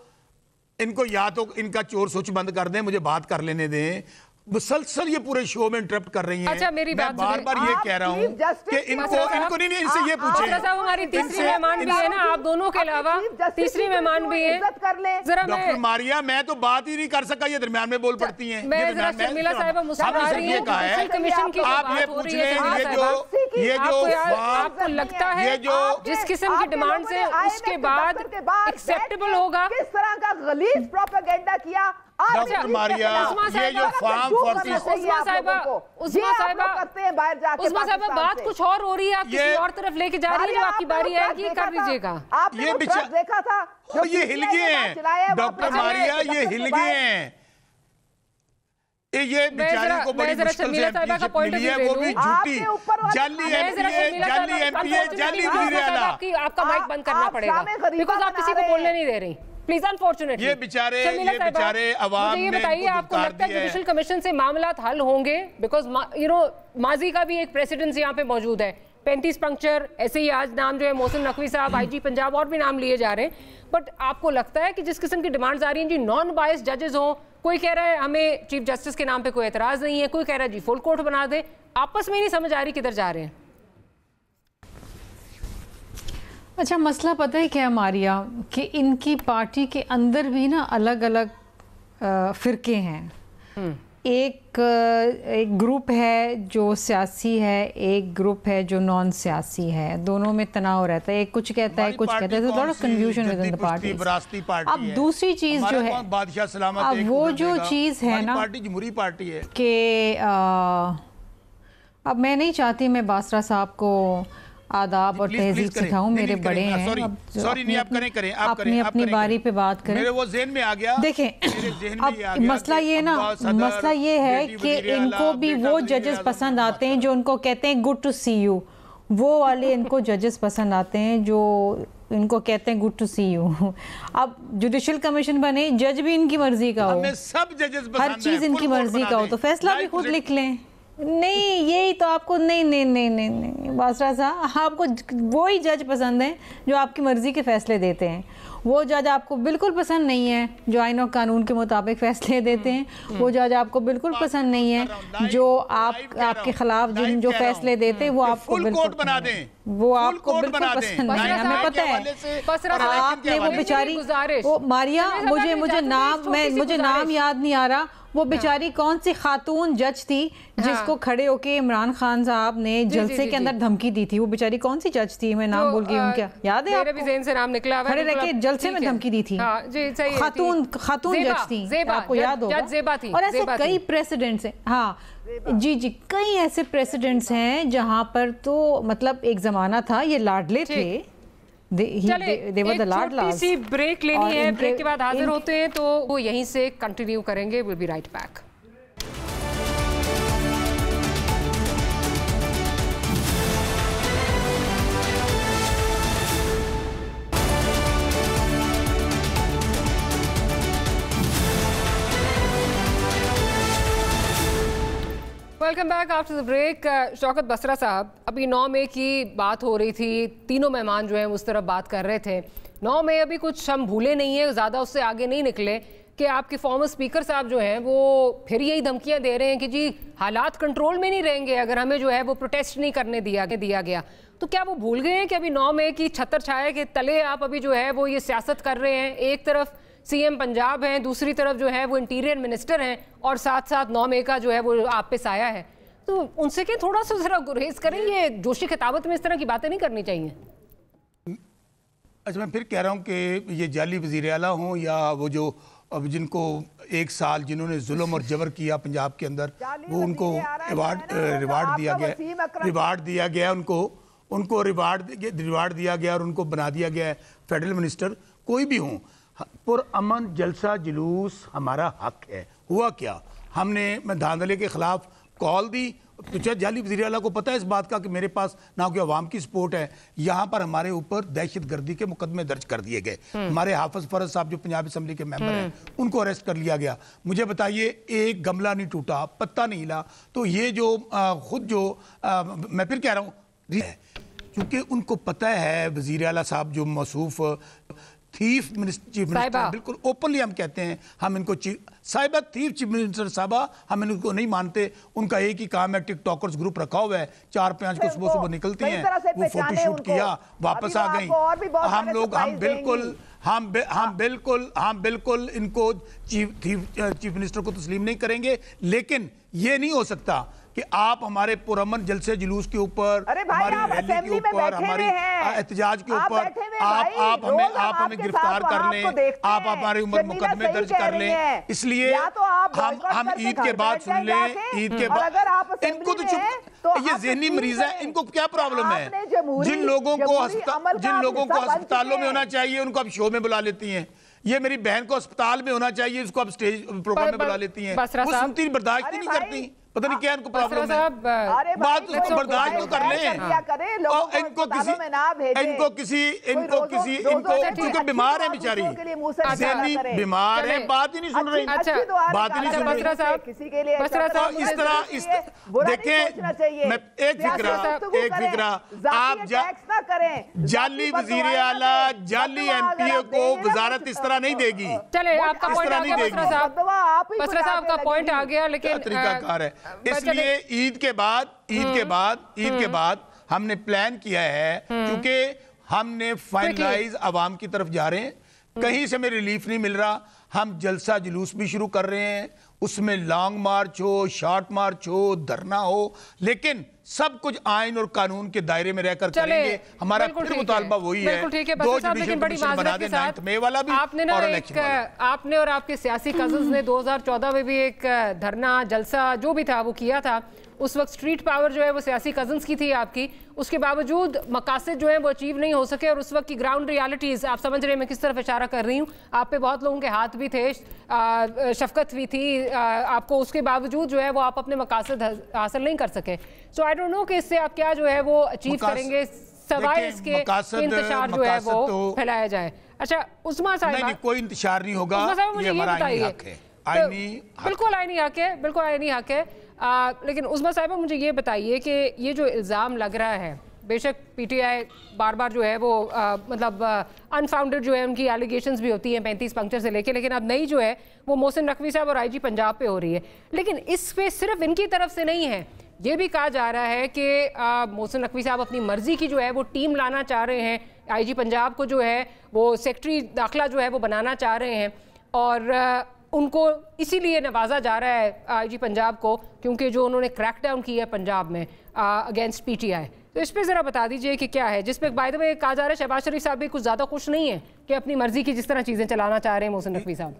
یا تو ان کا چور سوچ بند کر دیں, مجھے بات کر لینے دیں. مسلسل یہ پورے شو میں انٹرپٹ کر رہی ہیں. میں بار بار یہ کہہ رہا ہوں کہ ان کو نہیں ان سے یہ پوچھیں. ہماری تیسری مہمان بھی ہے نا آپ دونوں کے علاوہ, تیسری مہمان بھی ہے. ڈاکٹر ماریا میں تو بات ہی نہیں کر سکا, یہ درمیان میں بول پڑتی ہیں. شرمیلا صاحبہ مسکرا رہی ہیں, آپ یہ پوچھ لیں یہ جو آپ کو لگتا ہے جس قسم کی ڈیمانڈز ہیں اس کے بعد ایکسیپٹیبل ہوگا؟ کس طرح کا غلیظ پروپیگنڈا کیا ڈاکٹر ماریا, یہ جو فارم 40 عثمہ صاحبہ بات کچھ اور ہو رہی ہے, آپ کسی اور طرف لے کے جا رہی ہے, جو آپ کی باری ہے یہ کر لیجئے گا. یہ دیکھا تھا یہ ہل گئے ہیں ڈاکٹر ماریا, یہ ہل گئے ہیں. یہ بیچاری کو بڑی مشکل سے ملی ہے, وہ بھی جھوٹی جعلی ایم پی اے, جعلی وزیر اعلیٰ. آپ کا مائک بند کرنا پڑے گا بیکاز آپ کسی کو بولنے نہیں دے رہی پلیز. انفارچونیٹلی یہ بیچارے عوام نے یہ بتائیے آپ کو لگتا ہے جوڈیشل کمیشن سے معاملات حل ہوں گے؟ بیکاز ماضی کا بھی ایک پریسیڈنس یہاں پہ موجود ہے, 35 پنکچر, ایسے ہی آج نام جو ہے محسن نقوی صاحب, آئی جی پنجاب, اور بھی نام لیے جا رہے ہیں. بٹ آپ کو لگتا ہے کہ جس قسم کی ڈیمانڈز آ رہی ہیں جی نان بائس ججز ہوں, کوئی کہہ رہا ہے ہمیں چیف جسٹس کے نام پہ کوئی اعتراض نہیں ہے, کوئی کہہ رہا ہے جی فل کورٹ بنا دے, آپس میں نہیں سمجھ آ رہی کدھر جا رہے ہیں؟ اچھا مسئلہ پتہ ہے کیا ماریا, کہ ان کی پارٹی کے اندر بھی نا الگ الگ فرقے ہیں. ایک گروپ ہے جو سیاسی ہے, ایک گروپ ہے جو نان سیاسی ہے, دونوں میں تناؤ رہتا ہے. ایک کچھ کہتا ہے کچھ کہتا ہے, تو lot of confusion with in the party. اب دوسری چیز جو ہے, اب وہ جو چیز ہے نا جمہوری پارٹی ہے کہ اب میں نہیں چاہتی میں باسرا صاحب کو آداب اور تہذیب سکھاؤں, میرے بڑے ہیں, اپنی باری پہ بات کریں. میرے وہ ذہن میں آ گیا. دیکھیں اب مسئلہ یہ نا, مسئلہ یہ ہے کہ ان کو بھی وہ ججز پسند آتے ہیں جو ان کو کہتے ہیں گڈ ٹو سی یو, وہ والے ان کو ججز پسند آتے ہیں جو ان کو کہتے ہیں گڈ ٹو سی یو. اب جوڈیشل کمیشن بنے, جج بھی ان کی مرضی کا ہو, ہر چیز ان کی مرضی کا ہو, تو فیصلہ بھی خود لکھ لیں. نہیں یہی تو آپ کو نہیں باسرا صاحب, آپ کو وہی جج پسند ہیں جو آپ کی مرضی کے فیصلے دیتے ہیں. وہ جج آپ کو بالکل پسند نہیں ہے جو آئین و قانون کے مطابق فیصلے دیتے ہیں. وہ جج آپ کو بالکل پسند نہیں ہے جو آپ کے خلاف جو فیصلے دیتے ہیں, وہ آپ کو بالکل پسند نہیں ہے. ہمیں پتہ ہے آپ نے وہ بیچاری ماریا, مجھے نام یاد نہیں آ رہا, وہ بیچاری کون سی خاتون جج تھی جس کو کھڑے ہو کے عمران خان صاحب نے جلسے کے اندر دھمکی دی تھی؟ وہ بیچاری کون سی جج تھی, میں نام بھول گئی ہوں, کیا یاد ہے آپ کو؟ میرے بھی ذہن سے نام نکلا. کھڑے رہ کے जलसे में धमकी दी थी। हाँ, जी, सही है, खातून जज थी, आपको याद होगा। ज़ेबा थी, और ऐसे कई प्रेसिडेंट्स हैं। हाँ जी, कई ऐसे प्रेसिडेंट्स हैं जहां पर तो मतलब एक जमाना था ये लाडले थे, छोटी सी ब्रेक लेनी है, ब्रेक के बाद हाजिर होते हैं, तो वो यहीं से कंटिन्यू करेंगे। Will be right back. Welcome back after the break. Shaukat Basra साहब, अभी 9 मई की बात हो रही थी, तीनों मेहमान जो हैं उस तरफ बात कर रहे थे। 9 मई अभी कुछ हम भूले नहीं है, ज़्यादा उससे आगे नहीं निकले कि आपके फॉर्मर स्पीकर साहब जो हैं वो फिर यही धमकियां दे रहे हैं कि जी हालात कंट्रोल में नहीं रहेंगे अगर हमें जो है वो प्रोटेस्ट नहीं करने दिया गया। तो क्या वो भूल गए हैं कि अभी 9 मई की छतर छाया के तले आप अभी जो है वो ये सियासत कर रहे हैं? एक तरफ सीएम पंजाब हैं, दूसरी तरफ जो है वो इंटीरियर मिनिस्टर हैं, और साथ साथ 9 मई का जो है वो आप पे साया है। तो उनसे क्या थोड़ा सा जरा गुरेज करें, ये जोशी खिताबत में इस तरह की बातें नहीं करनी चाहिए। अच्छा, मैं फिर कह रहा हूँ कि ये जाली वज़ीर आला हों या वो जो अब जिनको 1 साल जिन्होंने जुल्म और जबर किया पंजाब के अंदर, वो उनको रिवार्ड दिया गया, उनको रिवार्ड दिया गया और उनको बना दिया गया है फेडरल मिनिस्टर। कोई भी हों, पुरअमन जलसा जुलूस हमारा हक है। हुआ क्या, हमने धांधले के खिलाफ कॉल दी। तो जाली वज़ीर आला को पता है इस बात का कि मेरे पास ना कोई अवाम की सपोर्ट है। यहाँ पर हमारे ऊपर दहशत गर्दी के मुकदमे दर्ज कर दिए गए। हमारे हाफिज फरज साहब जो पंजाब असम्बली के मेंबर हैं उनको अरेस्ट कर लिया गया। मुझे बताइए, एक गमला नहीं टूटा, पत्ता नहीं हिला। तो ये जो मैं फिर कह रहा हूँ, क्योंकि उनको पता है वज़ीर आला साहब जो मौसूफ चीफ मिनिस्टर, बिल्कुल ओपनली हम कहते हैं, हम इनको साहिबा चीफ मिनिस्टर साहबा, हम इनको नहीं मानते। उनका एक ही काम है, टिकटॉकर्स ग्रुप रखा हुआ है, 4-5 को सुबह निकलती हैं, वो फोटोशूट किया, वापस आ गई। हम बिल्कुल इनको चीफ मिनिस्टर को तस्लीम नहीं करेंगे, लेकिन ये नहीं हो सकता कि आप हमारे पुरअमन जलसे जुलूस के ऊपर, हमारी रैली के ऊपर, हमारी एहतजाज के ऊपर आप हमें गिरफ्तार कर लें, आप हमारे ऊपर मुकदमे दर्ज कर लें। इसलिए हम ईद के बाद सुन लें, ईद के बाद इनको तो चुप, ये ज़हनी मरीज है, इनको क्या प्रॉब्लम है? जिन लोगों को अस्पतालों में होना चाहिए उनको आप शो में बुला लेती हैं। ये मेरी बहन को अस्पताल में होना चाहिए, उसको आप स्टेज प्रोग्राम में बुला लेती हैं। वो सुनती बर्दाश्त नहीं करती, पता नहीं क्या इनको प्रॉब्लम है। बात उसको बर्दाश्त तो कर लें। इनको क्योंकि बीमार है बेचारी, बीमार है, बात ही नहीं सुन रही, बात ही नहीं सुन रही। इस तरह देखें, मैं एक फिक्रा आप जाली वज़ीर आला, जाली एमपीए को वजारत इस तरह नहीं देगी। चले, आपका पॉइंट आ गया बसरा साहब का पॉइंट आ गया, लेकिन तरीकाकार है। इसलिए ईद के बाद हमने प्लान किया है, क्योंकि हमने फाइनलाइज अवाम की तरफ जा रहे हैं, कहीं से हमें रिलीफ नहीं मिल रहा। हम जलसा जुलूस भी शुरू कर रहे हैं, उसमें लॉन्ग मार्च हो, शॉर्ट मार्च हो, धरना हो, लेकिन सब कुछ आइन और कानून के दायरे में रहकर करेंगे। हमारा फिर मुतालबा वही है, 2 जुडिशल कमीशन बना दें, 9 मई वाला भी और इलेक्शन वाला। आपने और आपके सियासी कजन्स ने 2014 में भी एक धरना जलसा जो भी था वो किया था। उस वक्त स्ट्रीट पावर जो है वो सियासी कजन्स की थी आपकी, उसके बावजूद मकासद जो है वो अचीव नहीं हो सके। और उस वक्त की ग्राउंड रियलिटीज़ आप समझ रहे हैं मैं किस तरफ इशारा कर रही हूँ। आप पे बहुत लोगों के हाथ भी थे, शफकत भी थी आपको, उसके बावजूद जो है वो आप अपने मकासद हासिल नहीं कर सके। सो आई डोंट नो कि इससे आप क्या जो है वो अचीव करेंगे, सवाए इसके इंतशार जो है वो फैलाया जाए। अच्छा उस्मा साहिबा, कोई इंतशार नहीं होगा, ये हमारा आईनी हक है, बिल्कुल आईनी हक है, बिल्कुल आईनी हक है। लेकिन उस्मा साहिबा मुझे ये बताइए कि ये जो इल्ज़ाम लग रहा है, बेशक पीटीआई बार बार जो है वो मतलब अनफाउंडेड जो है उनकी एलिगेशंस भी होती हैं 35 पंक्चर से लेके, लेकिन अब नई जो है वो मोहसिन नकवी साहब और आईजी पंजाब पे हो रही है। लेकिन इस पे सिर्फ इनकी तरफ से नहीं है, ये भी कहा जा रहा है कि मोहसिन नकवी साहब अपनी मर्जी की जो है वो टीम लाना चाह रहे हैं, आईजी पंजाब को जो है वो सेक्रेटरी दाखिला जो है वो बनाना चाह रहे हैं, और उनको इसीलिए नवाजा जा रहा है आईजी पंजाब को क्योंकि जो उन्होंने क्रैकडाउन किया है पंजाब में अगेंस्ट पीटीआई। تو اس پہ ذرا بتا دیجئے کہ کیا ہے، جس پہ بائی دا وے کہا جا رہا ہے شہباز شریف صاحب بھی کچھ زیادہ خوش نہیں ہے کہ اپنی مرضی کی جس طرح چیزیں چلانا چاہ رہے ہیں محسن نقوی صاحب.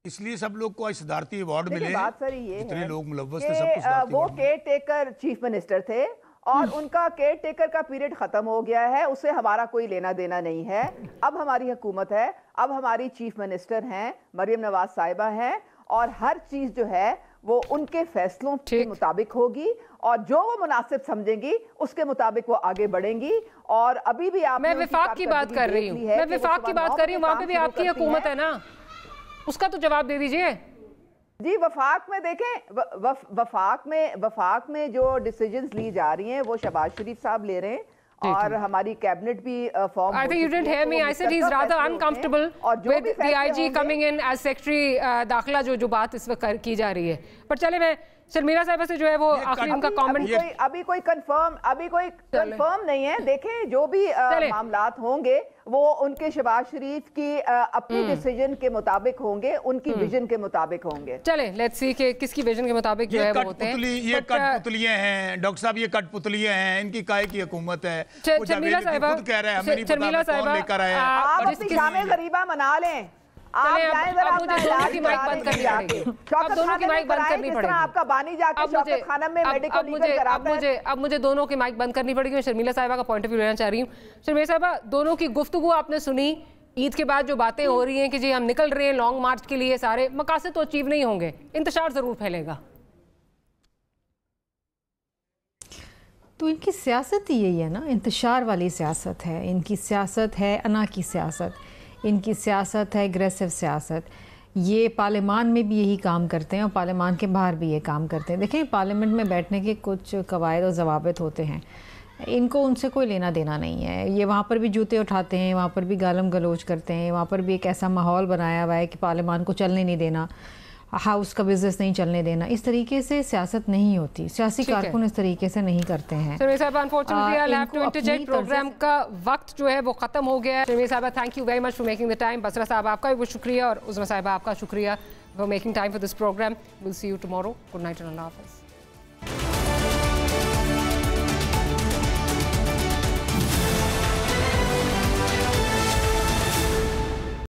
اس لیے سب لوگ کو صدارتی ایوارڈ ملے ہیں. بات سر یہ جتنے ہے لوگ ملوث کہ تھے سب کو صدارتی وہ award care taker chief minister تھے اور ان کا کیئر ٹیکر کا پیریڈ ختم ہو گیا ہے، اس سے ہمارا کوئی لینا دینا نہیں ہے. اب ہماری حکومت ہے، اب ہماری چیف منسٹر ہیں مریم نواز صاحبہ ہیں، اور ہر چیز جو ہے وہ ان کے فیصلوں کے مطابق ہوگی اور جو وہ مناسب سمجھیں گی اس کے مطابق وہ آگے بڑھیں گی. اور ابھی بھی آپ میں وفاق کی بات کر رہی ہوں، میں وفاق کی بات کر رہی ہوں، وہاں پہ بھی آپ کی حکومت ہے نا، اس کا تو جواب دے دیجئے. جی وفاق میں دیکھیں، وفاق میں جو ڈیسیجنز لی جا رہی ہیں وہ شہباز شریف صاحب لے رہے ہیں اور ہماری کیبنٹ بھی form. I think you didn't hear me. I said he's rather uncomfortable with the IG coming in as secretary داخلہ جو بات اس وقت کی جا رہی ہے. پر چلے میں شرمیلا صاحبہ سے جو ہے وہ آخری ان کا کامنٹ. ابھی کوئی کنفرم نہیں ہے. دیکھیں جو بھی معاملات ہوں گے وہ ان کے شہباز شریف کی اپنی ڈیسیجن کے مطابق ہوں گے، ان کی ویژن کے مطابق ہوں گے. چلیں لیٹس سی کہ کس کی ویژن کے مطابق جو ہے وہ ہوتے ہیں. یہ کٹ پتلیاں ہیں ڈاکٹر صاحب، یہ کٹ پتلیاں ہیں، ان کی کائے کی حکومت ہے. شرمیلا صاحبہ خود کہہ رہا ہے ہمیں نہیں پتا کون لے کر آیا. آپ اپنی جامع غریبہ منا لیں. اب مجھے دونوں کی مائک بند کرنی پڑے گی. اب دونوں کی مائک بند کرنی پڑے گی. آپ کا بانی جا کے شوکت خانم میں میڈیکل لیگل کراتا ہے. اب مجھے دونوں کی مائک بند کرنی پڑے گی. میں شرمیلا صاحبہ کا پوائنٹ آف ویو لینا چاہ رہی ہوں. شرمیلا صاحبہ دونوں کی گفتگو آپ نے سنی. عید کے بعد جو باتیں ہو رہی ہیں کہ جی ہم نکل رہے ہیں لانگ مارچ کے لیے، سارے مقاصد تو اچیو نہیں ہوں گے، انتشار ضرور پھیلے گا. تو ان کی سیاست ہی یہی ہے نا، انتشار والی سیاست ہے. ان کی سیاست ہے انا کی سیاست، ان کی سیاست ہے اگریسو سیاست. یہ پارلیمان میں بھی یہی کام کرتے ہیں اور پارلیمان کے باہر بھی یہ کام کرتے ہیں. دیکھیں پارلیمنٹ میں بیٹھنے کے کچھ قواعد اور ضوابط ہوتے ہیں، ان کو ان سے کوئی لینا دینا نہیں ہے. یہ وہاں پر بھی جوتے اٹھاتے ہیں، وہاں پر بھی گالم گلوچ کرتے ہیں، وہاں پر بھی ایک ایسا ماحول بنایا ہوا ہے کہ پارلیمان کو چلنے نہیں دینا، ہاؤس کا بزنس نہیں چلنے دینا. اس طریقے سے سیاست نہیں ہوتی، سیاسی کارکن اس طریقے سے نہیں کرتے ہیں. شرمیلا صاحبہ unfortunately I have to interject, programme کا وقت جو ہے وہ ختم ہو گیا ہے. شرمیلا صاحبہ thank you very much for making the time. Basra صاحب آپ کا بھی بہت شکریہ اور عظمیٰ صاحبہ آپ کا شکریہ for making time for this programme. Will see you tomorrow. Good night and اللہ حافظ.